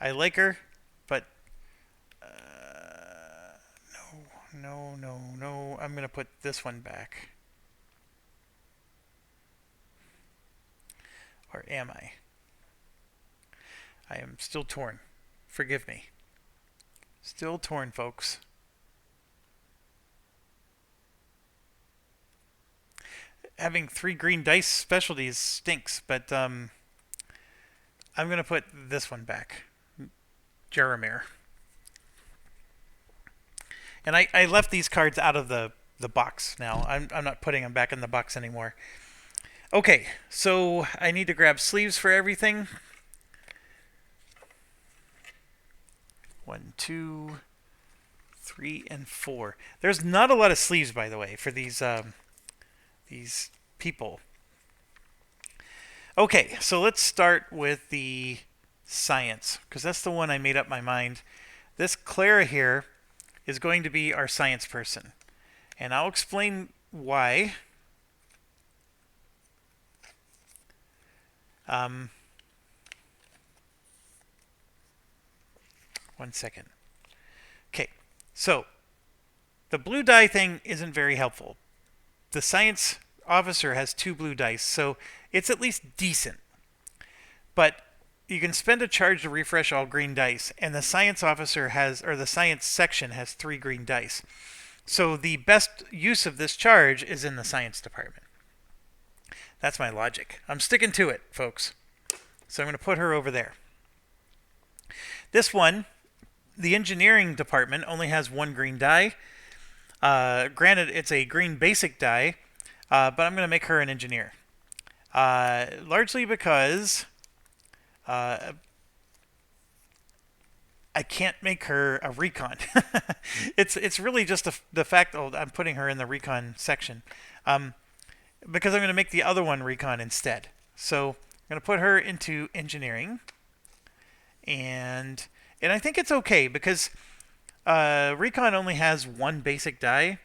I like her, but no. I'm going to put this one back. Or am I? I am still torn. Forgive me. Still torn, folks. Having 3 green dice specialties stinks, but I'm going to put this one back. Jeremir. And I left these cards out of the box now. I'm not putting them back in the box anymore. Okay, so I need to grab sleeves for everything. 1, 2, 3, and 4. There's not a lot of sleeves, by the way, for these people. Okay, so let's start with the science, because that's the one I made up my mind. This Clara here is going to be our science person, and I'll explain why. 1 second. Okay, so the blue die thing isn't very helpful. The science officer has 2 blue dice, so it's at least decent. But you can spend a charge to refresh all green dice, and the science officer has, or the science section has 3 green dice. So the best use of this charge is in the science department. That's my logic. I'm sticking to it, folks. So I'm going to put her over there. This one, the engineering department, only has 1 green die. Granted, it's a green basic die, but I'm going to make her an engineer. Largely because I can't make her a recon. It's really just the fact I'm putting her in the recon section. Because I'm going to make the other one recon instead. So I'm going to put her into engineering. And I think it's okay because recon only has 1 basic die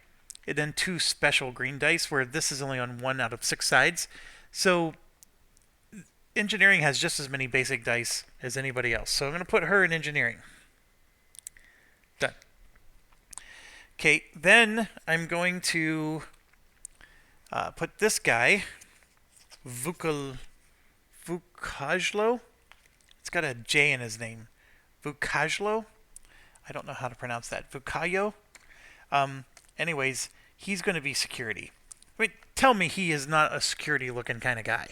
and then 2 special green dice, where this is only on 1 out of 6 sides. So engineering has just as many basic dice as anybody else. So I'm going to put her in engineering. Done. Okay, then I'm going to put this guy, Vukajlo. It's got a J in his name. Vukajlo? I don't know how to pronounce that. Vukayo? Anyways, he's going to be security. I mean, tell me he is not a security-looking kind of guy.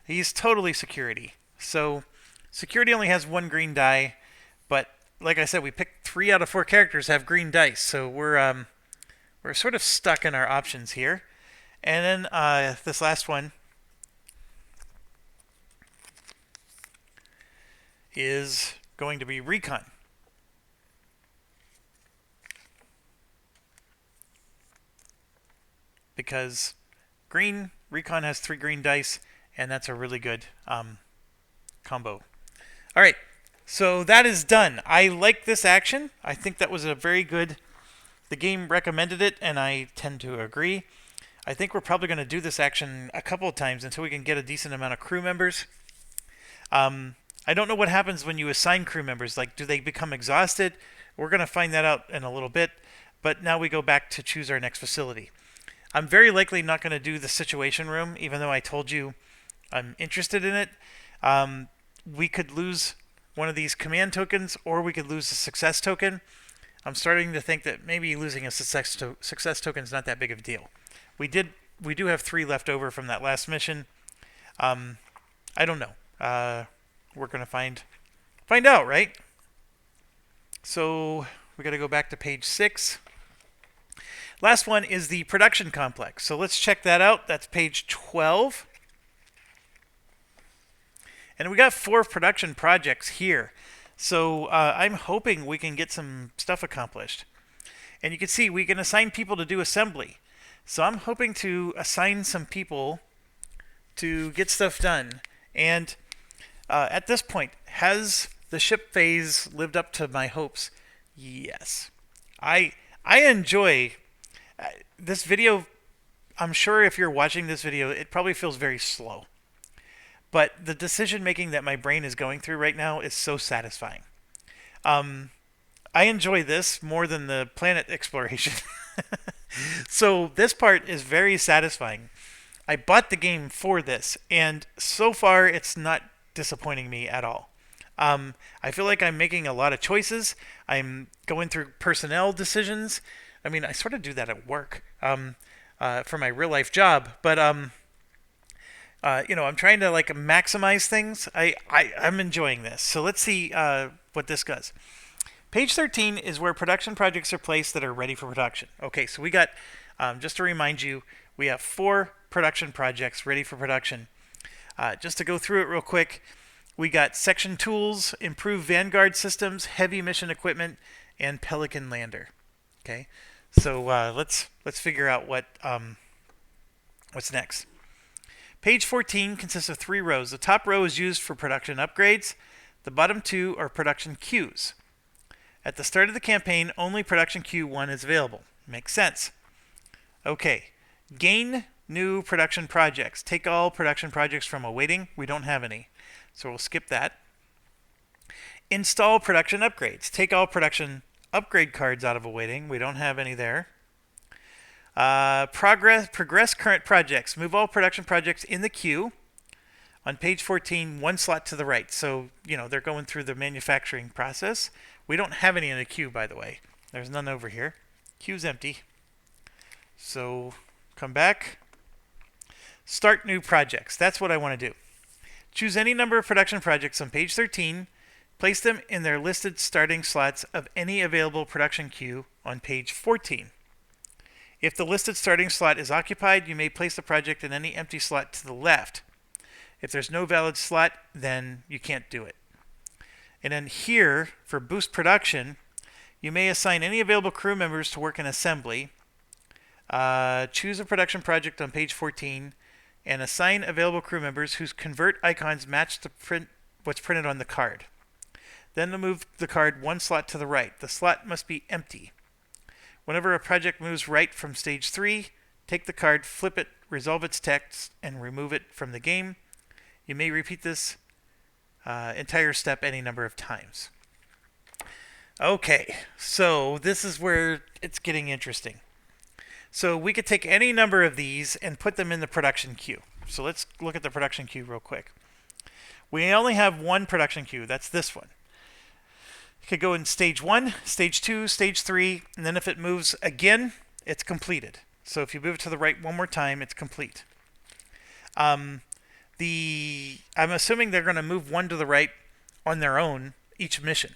He's totally security. So, security only has 1 green die, but like I said, we picked 3 out of 4 characters have green dice, so we're sort of stuck in our options here. And then this last one is going to be recon. Because recon has 3 green dice, and that's a really good combo. All right, so that is done. I like this action. I think that was a very good. The game recommended it, and I tend to agree. I think we're probably going to do this action a couple of times until we can get a decent amount of crew members. I don't know what happens when you assign crew members. Like, do they become exhausted? We're going to find that out in a little bit. But now we go back to choose our next facility. I'm very likely not going to do the situation room, even though I told you I'm interested in it. We could lose one of these command tokens, or we could lose a success token. I'm starting to think that maybe losing a success token is not that big of a deal. We do have 3 left over from that last mission. I don't know. We're gonna find out, right? So we got to go back to page 6. Last one is the production complex. So let's check that out. That's page 12. And we got 4 production projects here. So I'm hoping we can get some stuff accomplished. And you can see we can assign people to do assembly. So I'm hoping to assign some people to get stuff done. And at this point, has the ship phase lived up to my hopes? Yes. I enjoy This video, I'm sure if you're watching this video, it probably feels very slow. But the decision making that my brain is going through right now is so satisfying. I enjoy this more than the planet exploration. So this part is very satisfying. I bought the game for this, and so far it's not disappointing me at all. I feel like I'm making a lot of choices. I'm going through personnel decisions. I mean, I sort of do that at work for my real life job, but I'm trying to like maximize things. I'm enjoying this. So let's see what this does. Page 13 is where production projects are placed that are ready for production. Okay, so we got, just to remind you, we have 4 production projects ready for production. Just to go through it real quick, we got section tools, improved Vanguard systems, heavy mission equipment, and Pelican lander. Okay, so let's figure out what's next. Page 14 consists of 3 rows. The top row is used for production upgrades. The bottom 2 are production queues. At the start of the campaign, only production queue 1 is available. Makes sense. Okay, gain new production projects. Take all production projects from awaiting. We don't have any, so we'll skip that. Install production upgrades. Take all production upgrade cards out of awaiting. We don't have any there. Progress current projects. Move all production projects in the queue. On page 14, 1 slot to the right. So, they're going through the manufacturing process. We don't have any in the queue, by the way. There's none over here. Queue's empty. So, come back. Start new projects. That's what I want to do. Choose any number of production projects on page 13. Place them in their listed starting slots of any available production queue on page 14. If the listed starting slot is occupied, you may place the project in any empty slot to the left. If there's no valid slot, then you can't do it. And then here, for boost production, you may assign any available crew members to work in assembly. Choose a production project on page 14 and assign available crew members whose convert icons match what's printed on the card. Then move the card 1 slot to the right. The slot must be empty. Whenever a project moves right from stage 3, take the card, flip it, resolve its text, and remove it from the game. You may repeat this entire step any number of times. Okay, so this is where it's getting interesting. So we could take any number of these and put them in the production queue. So let's look at the production queue real quick. We only have 1 production queue. That's this one. It could go in stage 1, stage 2, stage 3, and then if it moves again, it's completed. So if you move it to the right one more time, it's complete. I'm assuming they're going to move 1 to the right on their own each mission.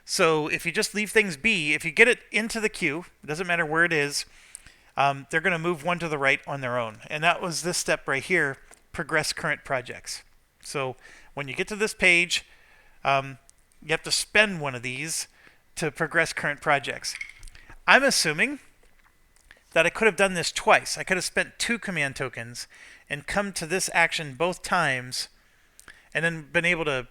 So if you just leave things be, if you get it into the queue, it doesn't matter where it is, they're going to move 1 to the right on their own. And that was this step right here, progress current projects. So when you get to this page, you have to spend 1 of these to progress current projects. I'm assuming that I could have done this twice. I could have spent 2 command tokens and come to this action both times and then been able to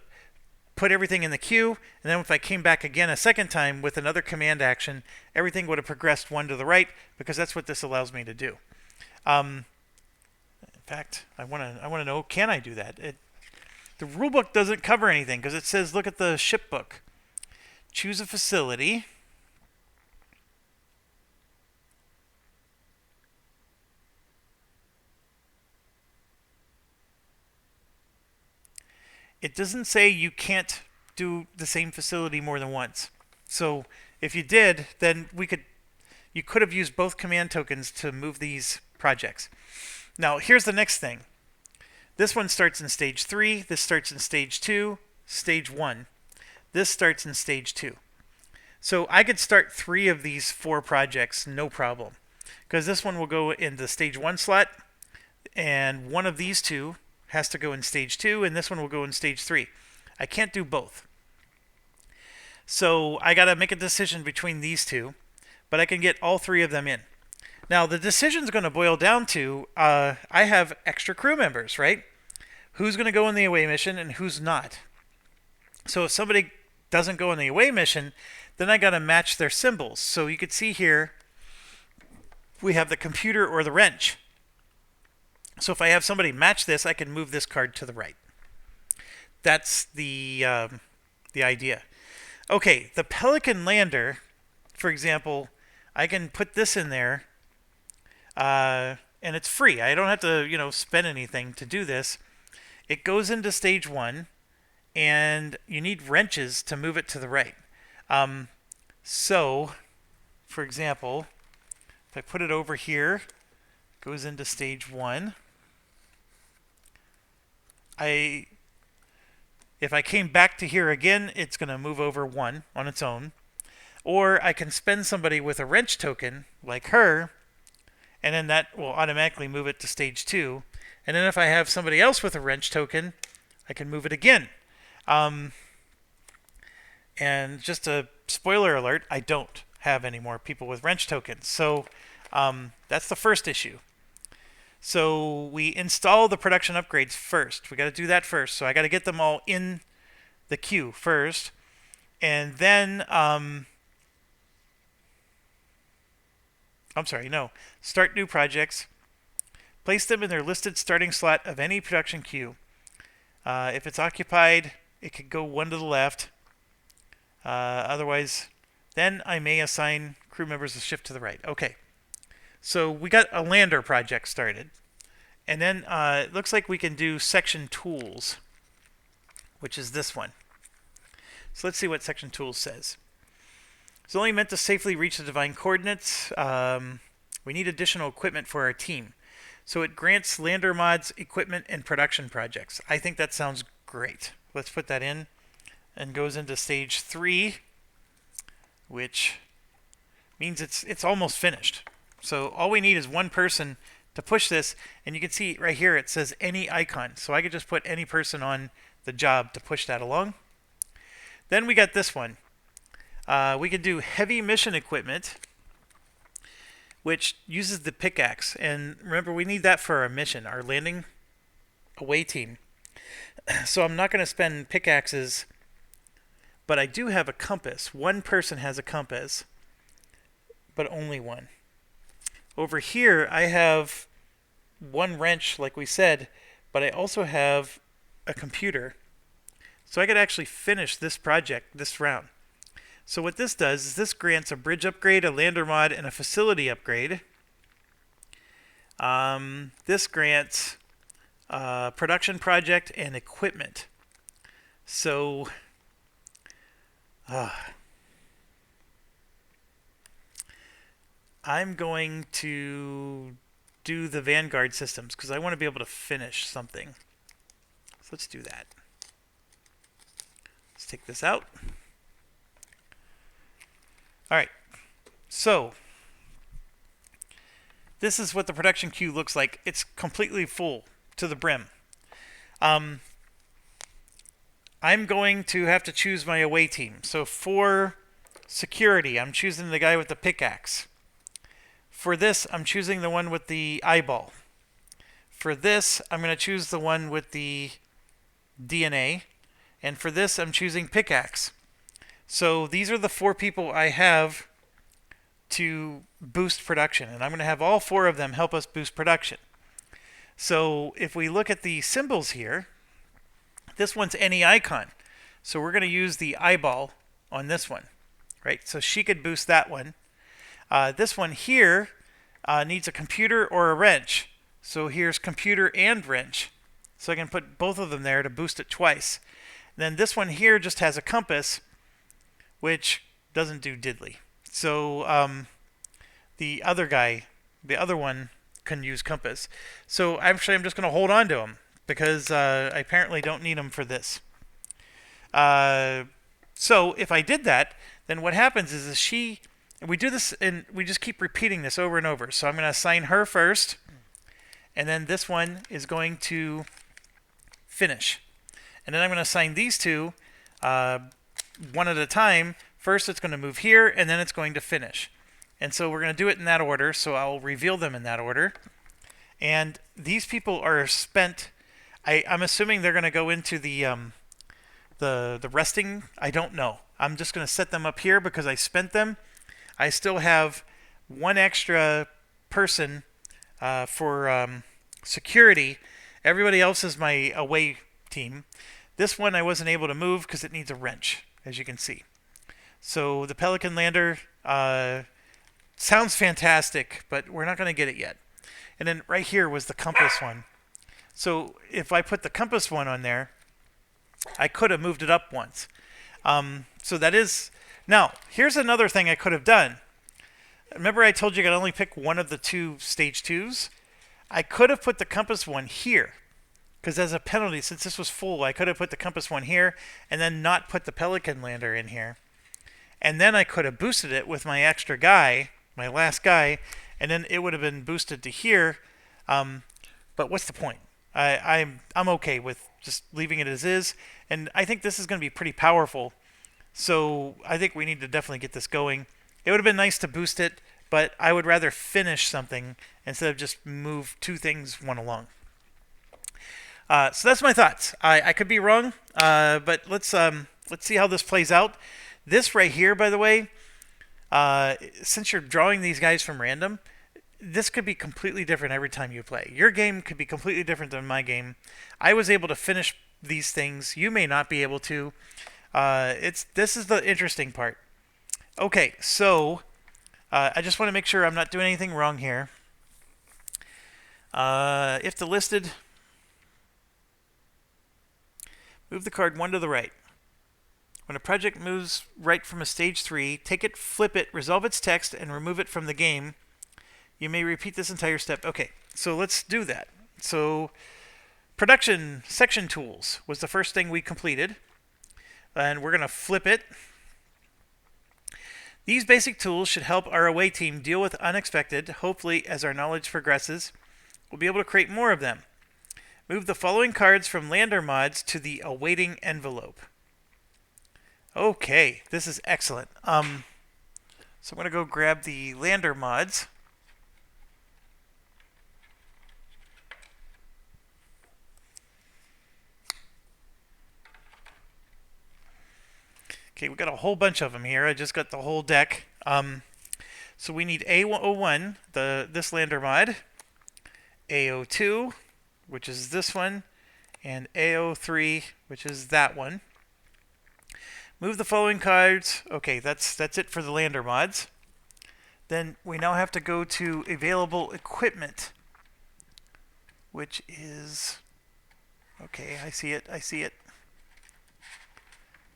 put everything in the queue, and then if I came back again a second time with another command action, everything would have progressed 1 to the right, because that's what this allows me to do. In fact, I want to know, can I do that? The rulebook doesn't cover anything, because it says look at the ship book. Choose a facility. It doesn't say you can't do the same facility more than once. So if you did, then you could have used both command tokens to move these projects. Now here's the next thing. This one starts in stage 3, this starts in stage 2, stage 1. This starts in stage 2. So I could start 3 of these 4 projects, no problem. Because this one will go in the stage 1 slot, and one of these 2 has to go in stage 2, and this one will go in stage 3. I can't do both. So I got to make a decision between these 2, but I can get all 3 of them in. Now the decision is going to boil down to, I have extra crew members, right? Who's going to go in the away mission and who's not? So if somebody doesn't go in the away mission, then I got to match their symbols. So you could see here, we have the computer or the wrench. So if I have somebody match this, I can move this card to the right. That's the idea. Okay, the Pelican lander, for example, I can put this in there, and it's free. I don't have to, spend anything to do this. It goes into stage 1, and you need wrenches to move it to the right. So, for example, if I put it over here, it goes into stage 1. If I came back to here again, it's going to move over 1 on its own. Or I can spend somebody with a wrench token, like her, and then that will automatically move it to stage 2. And then if I have somebody else with a wrench token, I can move it again. And just a spoiler alert, I don't have any more people with wrench tokens. So that's the first issue. So we install the production upgrades first. We got to do that first. So I got to get them all in the queue first. And then, start new projects. Place them in their listed starting slot of any production queue. If it's occupied, it could go 1 to the left. Otherwise, then I may assign crew members a shift to the right. Okay. So we got a lander project started. And then it looks like we can do section tools, which is this one. So let's see what section tools says. It's only meant to safely reach the divine coordinates. We need additional equipment for our team. So it grants lander mods, equipment, and production projects. I think that sounds great. Let's put that in. And goes into stage 3, which means it's almost finished. So all we need is one person to push this, and you can see right here it says any icon. So I could just put any person on the job to push that along. Then we got this one. We could do heavy mission equipment, which uses the pickaxe. And remember, we need that for our mission, our landing away team. So I'm not going to spend pickaxes, but I do have a compass. One person has a compass, but only one. Over here, I have one wrench, like we said, but I also have a computer. So I could actually finish this project this round. So what this does is this grants a bridge upgrade, a lander mod, and a facility upgrade. This grants a production project and equipment. So I'm going to do the Vanguard systems because I want to be able to finish something. So let's do that. Let's take this out. All right. So this is what the production queue looks like. It's completely full to the brim. I'm going to have to choose my away team. So for security, I'm choosing the guy with the pickaxe. For this, I'm choosing the one with the eyeball. For this, I'm going to choose the one with the DNA. And for this, I'm choosing pickaxe. So these are the 4 people I have to boost production. And I'm going to have all 4 of them help us boost production. So if we look at the symbols here, this one's any icon. So we're going to use the eyeball on this one, right? So she could boost that one. This one here needs a computer or a wrench. So here's computer and wrench. So I can put both of them there to boost it twice. And then this one here just has a compass, which doesn't do diddly. So the other one can use compass. So actually I'm just going to hold on to him because I apparently don't need him for this. So if I did that, then what happens is we do this and we just keep repeating this over and over. So I'm going to assign her first, and then this one is going to finish. And then I'm going to assign these 2 one at a time. First it's going to move here, and then it's going to finish. And so we're going to do it in that order, so I'll reveal them in that order. And these people are spent. I'm assuming they're going to go into the resting. I don't know. I'm just going to set them up here because I spent them. I still have 1 extra person for security. Everybody else is my away team. This one I wasn't able to move because it needs a wrench, as you can see. So the Pelican lander sounds fantastic, but we're not going to get it yet. And then right here was the compass one. So if I put the compass one on there, I could have moved it up once. So that is... Now, here's another thing I could have done. Remember I told you I could only pick one of the two stage 2s? I could have put the compass one here. Because as a penalty, since this was full, I could have put the compass one here and then not put the Pelican lander in here. And then I could have boosted it with my extra guy, my last guy, and then it would have been boosted to here. But what's the point? I'm okay with just leaving it as is. And I think this is going to be pretty powerful. So I think we need to definitely get this going. It would have been nice to boost it, but I would rather finish something instead of just move two things one along. So that's my thoughts. I could be wrong, but let's see how this plays out. This right here, by the way, since you're drawing these guys from random, this could be completely different every time you play. Your game could be completely different than my game. I was able to finish these things. You may not be able to. This is the interesting part. Okay, so I just want to make sure I'm not doing anything wrong here. If the listed, move the card one to the right. When a project moves right from a stage 3, take it, flip it, resolve its text, and remove it from the game. You may repeat this entire step. Okay, so let's do that. So production section tools was the first thing we completed. And we're going to flip it. These basic tools should help our away team deal with unexpected. Hopefully, as our knowledge progresses, we'll be able to create more of them. Move the following cards from lander mods to the awaiting envelope. Okay, this is excellent. So I'm going to go grab the lander mods. Okay, we got a whole bunch of them here. I just got the whole deck. So we need A01, this lander mod, A02, which is this one, and A03, which is that one. Move the following cards. Okay, that's it for the lander mods. Then we now have to go to available equipment, which is... Okay, I see it.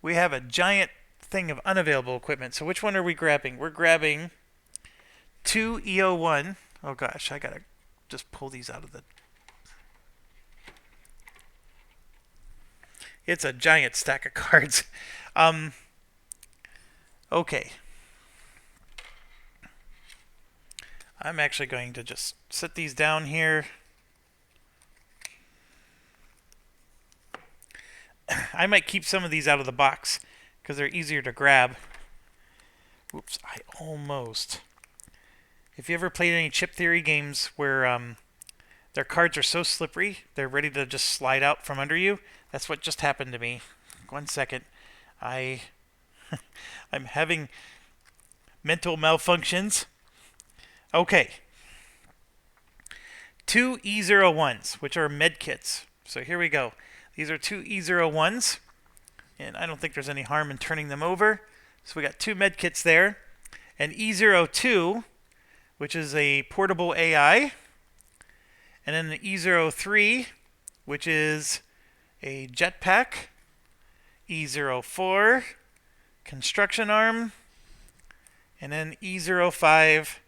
We have a giant thing of unavailable equipment. So which one are we grabbing? We're grabbing 2 EO1. Oh gosh, I gotta just pull these out of the... It's a giant stack of cards. Okay. I'm actually going to just set these down here. I might keep some of these out of the box because they're easier to grab. Oops, I almost... If you ever played any chip theory games where their cards are so slippery, they're ready to just slide out from under you, that's what just happened to me. 1 second. I'm having mental malfunctions. Okay. 2 E01s, which are med kits. So here we go. These are 2 E01s, and I don't think there's any harm in turning them over. So we got 2 med kits there. And E02, which is a portable AI. And then the E03, which is a jetpack. E04, construction arm. And then E05,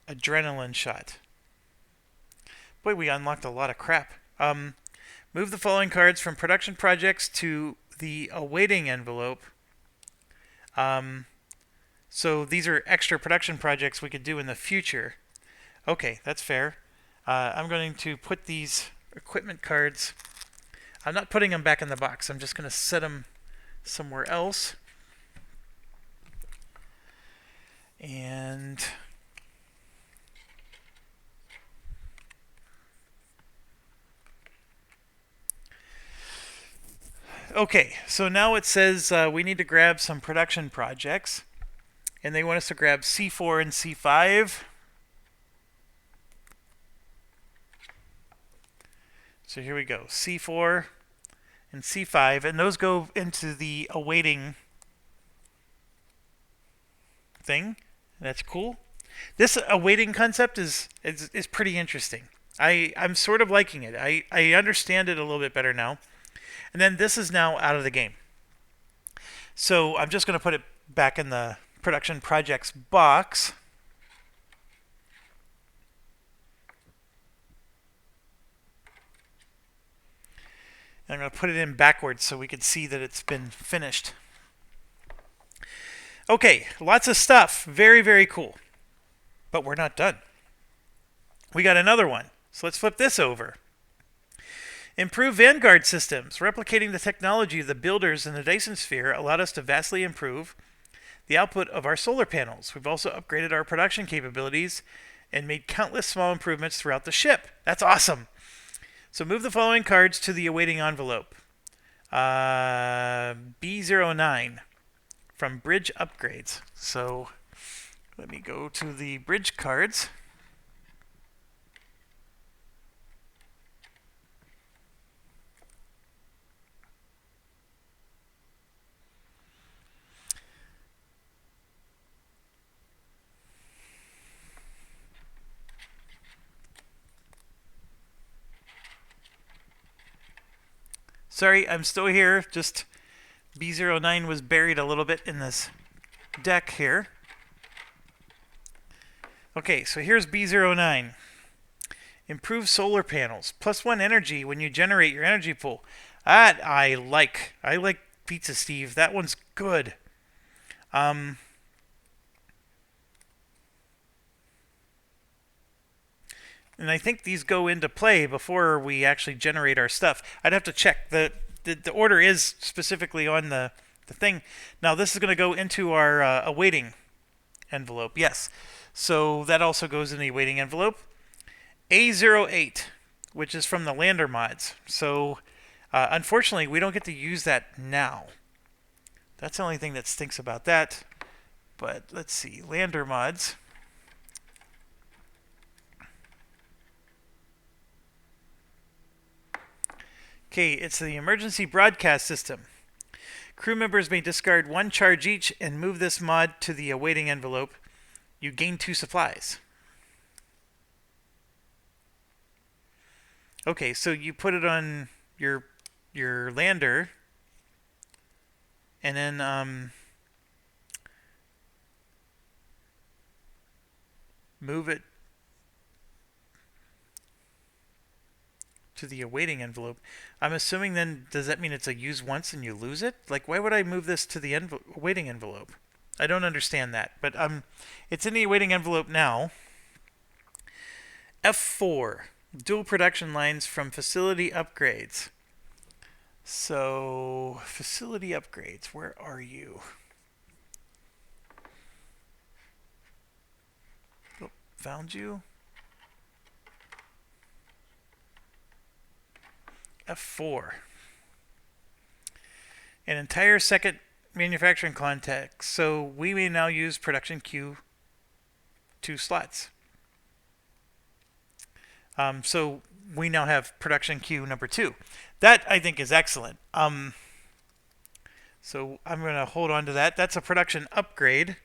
adrenaline shot. Boy, we unlocked a lot of crap. Move the following cards from production projects to the awaiting envelope. So these are extra production projects we could do in the future. Okay, that's fair. I'm going to put these equipment cards... I'm not putting them back in the box. I'm just going to set them somewhere else. And... Okay, so now it says we need to grab some production projects. And they want us to grab C4 and C5. So here we go, C4 and C5, and those go into the awaiting thing. That's cool. This awaiting concept is pretty interesting. I'm sort of liking it. I understand it a little bit better now. And then this is now out of the game. So I'm just going to put it back in the production projects box. And I'm going to put it in backwards so we can see that it's been finished. Okay, lots of stuff. Very, very cool. But we're not done. We got another one. So let's flip this over. Improve Vanguard systems. Replicating the technology of the builders in the Dyson Sphere allowed us to vastly improve the output of our solar panels. We've also upgraded our production capabilities and made countless small improvements throughout the ship. That's awesome. So move the following cards to the awaiting envelope. B09 from Bridge Upgrades. So let me go to the bridge cards. Sorry, I'm still here. Just B09 was buried a little bit in this deck here. Okay, so here's B09. Improve solar panels. +1 energy when you generate your energy pool. That I like. I like Pizza Steve. That one's good. And I think these go into play before we actually generate our stuff. I'd have to check. The order is specifically on the thing. Now this is going to go into our awaiting envelope. Yes. So that also goes in the awaiting envelope. A08, which is from the lander mods. So unfortunately, we don't get to use that now. That's the only thing that stinks about that. But let's see. Lander mods. Okay, it's the emergency broadcast system. Crew members may discard 1 charge each and move this mod to the awaiting envelope. You gain 2 supplies. Okay, so you put it on your lander, and then move it to the awaiting envelope. I'm assuming then, does that mean it's a use once and you lose it? Like, why would I move this to the awaiting envelope? I don't understand that, but it's in the awaiting envelope now. F4, dual production lines from facility upgrades. So, facility upgrades, where are you? Oh, found you. F4. An entire second manufacturing context. So we may now use production queue 2 slots. So we now have production queue number 2. That I think is excellent. So I'm going to hold on to that. That's a production upgrade.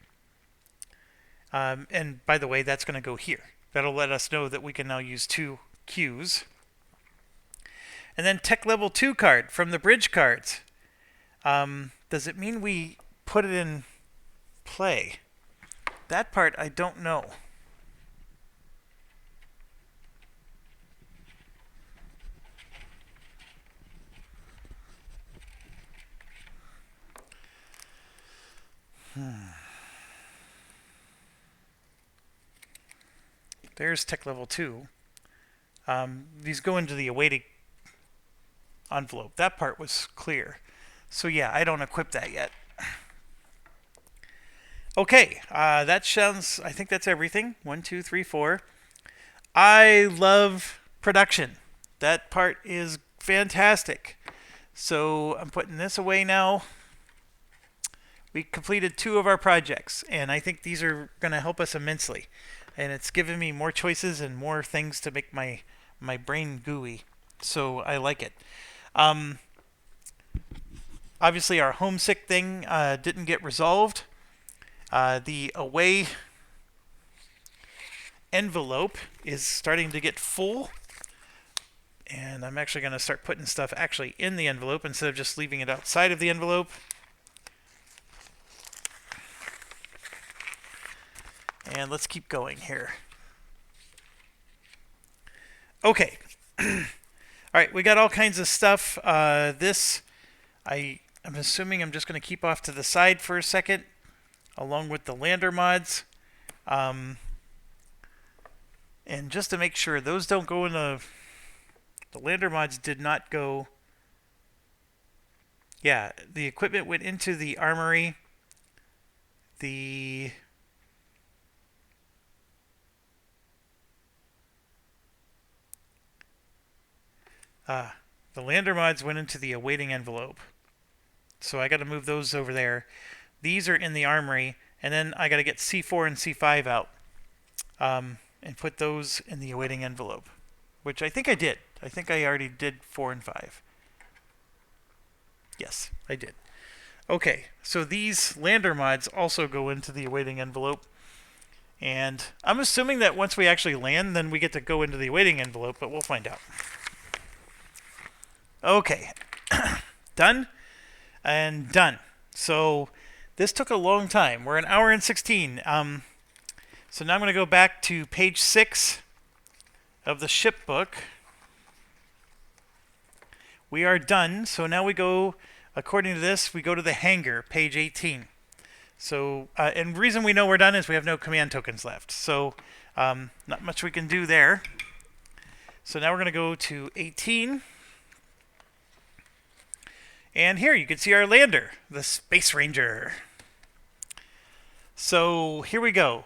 And by the way, that's going to go here. That'll let us know that we can now use 2 queues. And then tech level 2 card from the bridge cards. Does it mean we put it in play? That part I don't know. There's tech level 2. These go into the awaiting envelope. That part was clear. So yeah, I don't equip that yet. Okay, that sounds, I think that's everything. 1, 2, 3, 4. I love production. That part is fantastic. So I'm putting this away now. We completed 2 of our projects, and I think these are going to help us immensely. And it's given me more choices and more things to make my brain gooey. So I like it. Obviously, our homesick thing didn't get resolved. The away envelope is starting to get full. And I'm actually going to start putting stuff actually in the envelope instead of just leaving it outside of the envelope. And let's keep going here. Okay. All right, we got all kinds of stuff. I'm assuming I'm just going to keep off to the side for a second, along with the lander mods. And just to make sure, those don't go in the lander mods did not go. Yeah, the equipment went into the armory. The lander mods went into the awaiting envelope. So I got to move those over there. These are in the armory, and then I got to get C4 and C5 out and put those in the awaiting envelope, which I think I did. I think I already did 4 and 5. Yes, I did. Okay, so these lander mods also go into the awaiting envelope. And I'm assuming that once we actually land, then we get to go into the awaiting envelope, but we'll find out. Okay, done and done. So this took a long time. We're an hour and 16. So now I'm going to go back to page 6 of the ship book. We are done. So now we go, according to this, we go to the hangar, page 18. So, and the reason we know we're done is we have no command tokens left. So, not much we can do there. So now we're going to go to 18. And here you can see our lander, the Space Ranger. So here we go.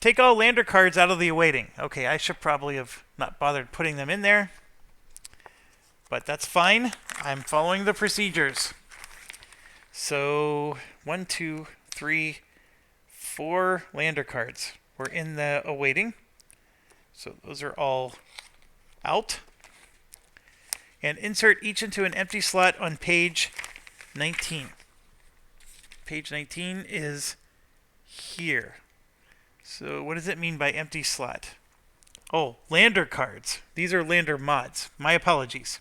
Take all lander cards out of the awaiting. Okay, I should probably have not bothered putting them in there. But that's fine. I'm following the procedures. So 1, 2, 3, 4 lander cards were in the awaiting. So those are all out. And insert each into an empty slot on page 19. Page 19 is here. So what does it mean by empty slot? Oh, lander cards. These are lander mods. My apologies.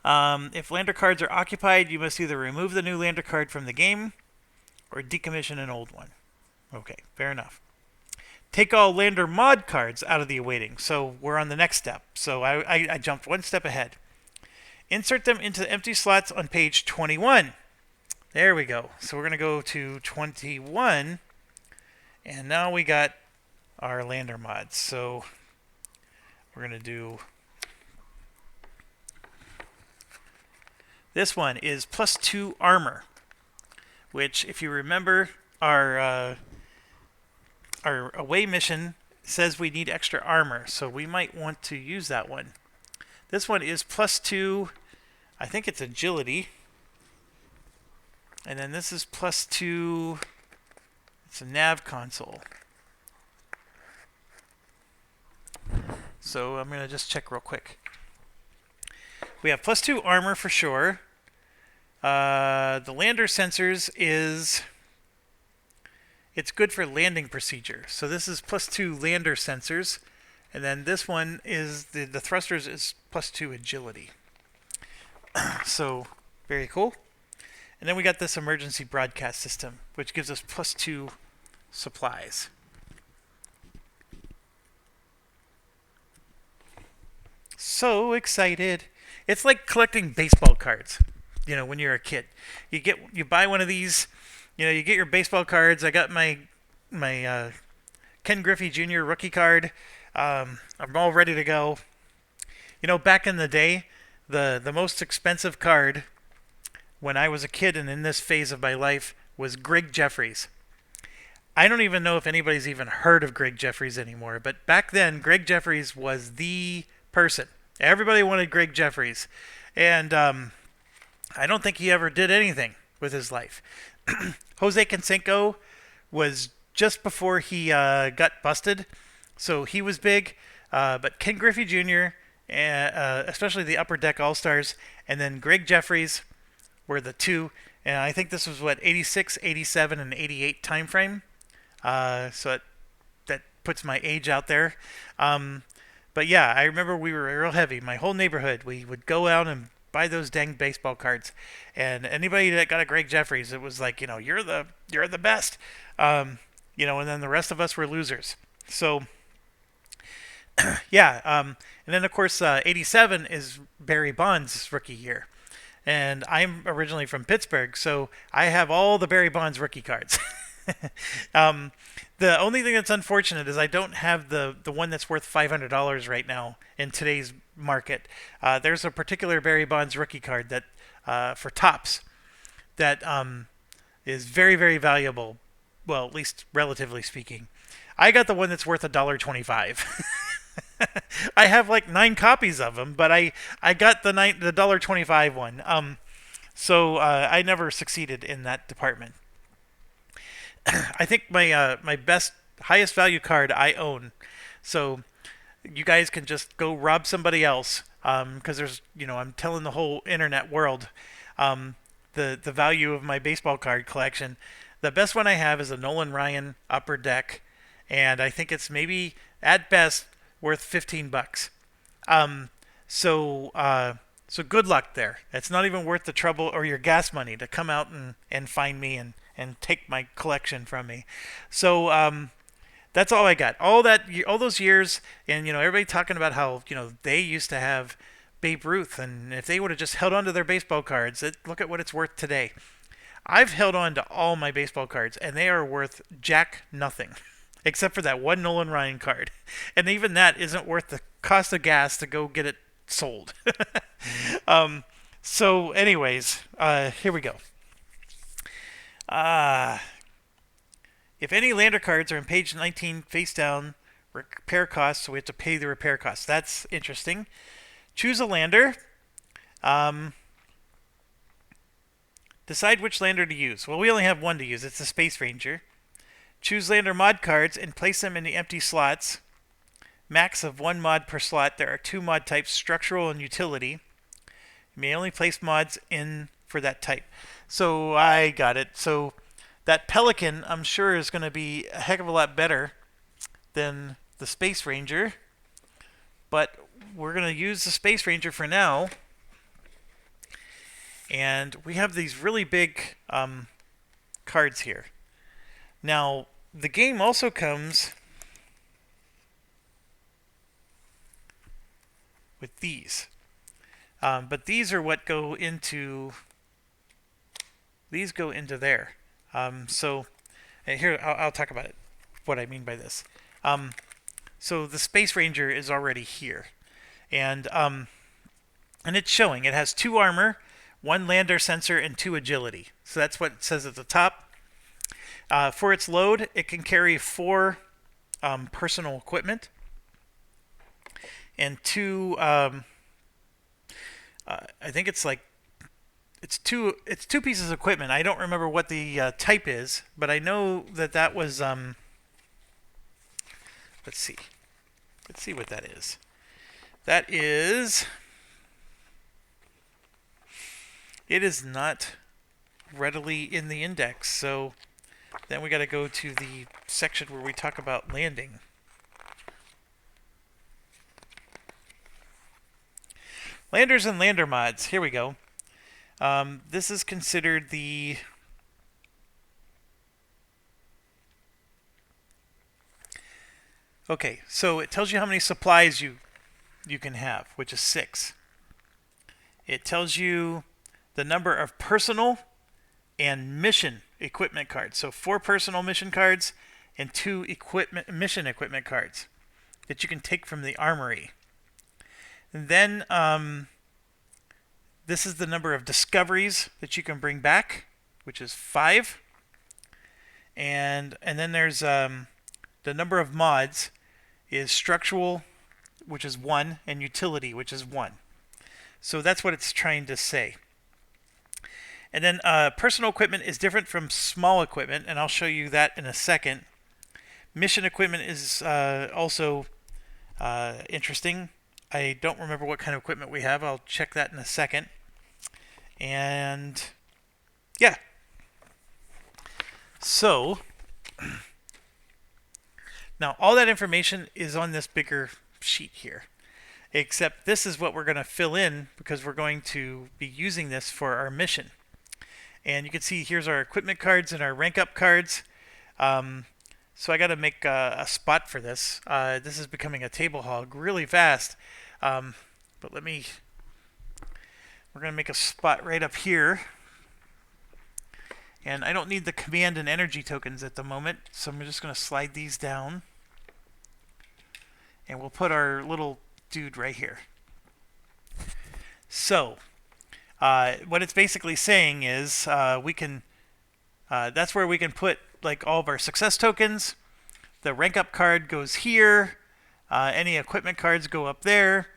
If lander cards are occupied, you must either remove the new lander card from the game or decommission an old one. Okay, fair enough. Take all lander mod cards out of the awaiting. So we're on the next step. So I jumped one step ahead. Insert them into the empty slots on page 21. There we go. So we're going to go to 21. And now we got our lander mods. So we're going to do... This one is +2 armor. Which, if you remember, our away mission says we need extra armor, so we might want to use that one. This one is +2, I think it's agility. And then this is +2, it's a nav console. So I'm going to just check real quick. We have +2 armor for sure. The lander sensors is... It's good for landing procedure. So this is +2 lander sensors. And then this one is, the thrusters is +2 agility. So, very cool. And then we got this emergency broadcast system, which gives us +2 supplies. So excited. It's like collecting baseball cards, you know, when you're a kid. You buy one of these... You know, you get your baseball cards. I got my Ken Griffey Jr. rookie card. I'm all ready to go. You know, back in the day, the most expensive card when I was a kid and in this phase of my life was Greg Jeffries. I don't even know if anybody's even heard of Greg Jeffries anymore, but back then, Greg Jeffries was the person. Everybody wanted Greg Jeffries. And I don't think he ever did anything with his life. Jose Canseco was just before he got busted, so he was big. But Ken Griffey Jr. and especially the Upper Deck All Stars, and then Greg Jeffries were the two. And I think this was what 86, 87, and 88 time frame. That puts my age out there. But yeah, I remember we were real heavy. My whole neighborhood, we would go out and buy those dang baseball cards. And anybody that got a Greg Jeffries, it was like, you're the best. And then the rest of us were losers. So yeah, and then of course 87 is Barry Bonds' rookie year. And I'm originally from Pittsburgh, so I have all the Barry Bonds rookie cards. The only thing that's unfortunate is I don't have the one that's worth $500 right now in today's market. There's a particular Barry Bonds rookie card that for Topps that is very, very valuable. Well, at least relatively speaking. I got the one that's worth $1.25. I have like 9 copies of them, but I got the $1.25 one. So I never succeeded in that department. I think my highest value card I own. So you guys can just go rob somebody else, because there's I'm telling the whole internet world the value of my baseball card collection. The best one I have is a Nolan Ryan Upper Deck, and I think it's maybe at best worth $15. So good luck there. It's not even worth the trouble or your gas money to come out and find me and take my collection from me. So that's all I got. All those years, and everybody talking about how they used to have Babe Ruth, and if they would have just held on to their baseball cards, look at what it's worth today. I've held on to all my baseball cards, and they are worth jack nothing, except for that one Nolan Ryan card, and even that isn't worth the cost of gas to go get it sold. So anyways, here we go. If any lander cards are in page 19 face down, repair costs, so we have to pay the repair costs. That's interesting. Choose a lander. Decide which lander to use. Well, we only have one to use. It's the Space Ranger. Choose lander mod cards and place them in the empty slots. Max of 1 mod per slot. There are 2 mod types, structural and utility. You may only place mods in for that type. So I got it. So that Pelican, I'm sure, is going to be a heck of a lot better than the Space Ranger. But we're going to use the Space Ranger for now. And we have these really big cards here. Now, the game also comes with these. But these are what go into... These go into there. So here, I'll talk about it, what I mean by this. So the Space Ranger is already here. And it's showing. It has 2 armor, 1 lander sensor, and 2 agility. So that's what it says at the top. For its load, it can carry 4 personal equipment and 2. I think it's like it's two pieces of equipment. I don't remember what the type is, but I know that was. Let's see what that is. That is. It is not readily in the index, so then we got to go to the section where we talk about landing. Landers and lander mods. Here we go. This is considered the... Okay, so it tells you how many supplies you can have, which is 6. It tells you the number of personal and mission equipment cards. So 4 personal mission cards and 2 mission equipment cards that you can take from the armory. And then this is the number of discoveries that you can bring back, which is 5. And then there's the number of mods is structural, which is 1, and utility, which is 1. So that's what it's trying to say. And then personal equipment is different from small equipment, and I'll show you that in a second. Mission equipment is also interesting. I don't remember what kind of equipment we have. I'll check that in a second. And yeah. So now all that information is on this bigger sheet here. Except this is what we're going to fill in because we're going to be using this for our mission. And you can see here's our equipment cards and our rank up cards. So I got to make a spot for this. This is becoming a table hog really fast. But we're going to make a spot right up here. And I don't need the command and energy tokens at the moment, so I'm just going to slide these down. And we'll put our little dude right here. So what it's basically saying is we can that's where we can put like all of our success tokens. The rank up card goes here. Any equipment cards go up there.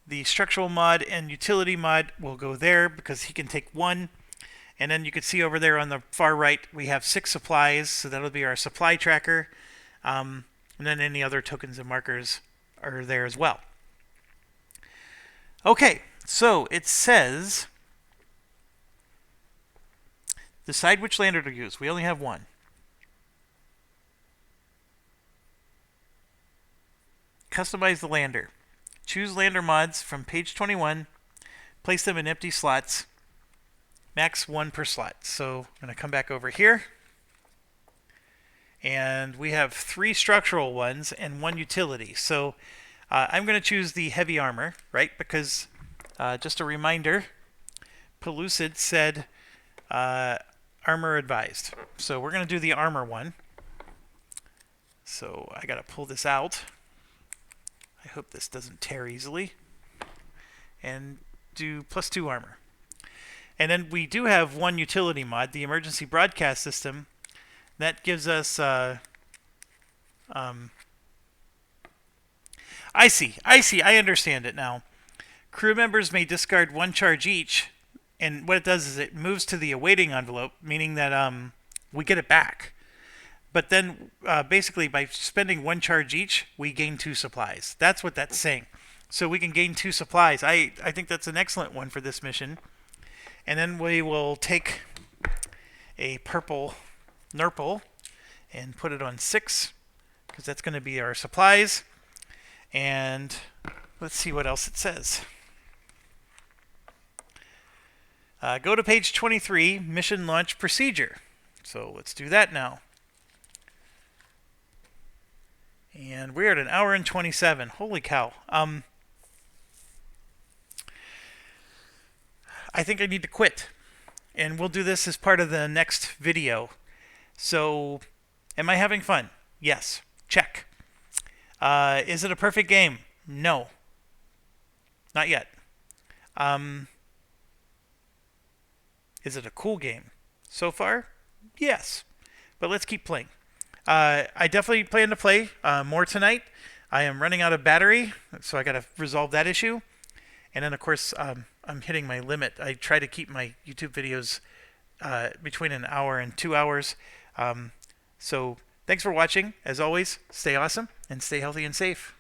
The structural mod and utility mod will go there because he can take one. And then you can see over there on the far right we have 6 supplies, so that'll be our supply tracker. And then any other tokens and markers are there as well. Okay, so it says decide which lander to use. We only have one. Customize the lander. Choose lander mods from page 21. Place them in empty slots. Max 1 per slot. So I'm going to come back over here. And we have 3 structural ones and 1 utility. So I'm going to choose the heavy armor, right? Because just a reminder, Pellucid said armor advised. So we're going to do the armor one. So I got to pull this out. I hope this doesn't tear easily. And do +2 armor. And then we do have 1 utility mod, the emergency broadcast system. That gives us I see. I understand it now. Crew members may discard 1 charge each, and what it does is it moves to the awaiting envelope, meaning that we get it back. But then basically by spending 1 charge each, we gain 2 supplies. That's what that's saying. So we can gain 2 supplies. I think that's an excellent one for this mission. And then we will take a purple Nurple and put it on 6, because that's going to be our supplies. And let's see what else it says. Go to page 23, mission launch procedure. So let's do that now. And we're at 1 hour and 27. Holy cow. I think I need to quit. And we'll do this as part of the next video. So, am I having fun? Yes. Check. Is it a perfect game? No. Not yet. Is it a cool game? So far? Yes. But let's keep playing. I definitely plan to play more tonight. I am running out of battery, so I got to resolve that issue. And then, of course, I'm hitting my limit. I try to keep my YouTube videos between 1 hour and 2 hours. So thanks for watching. As always, stay awesome and stay healthy and safe.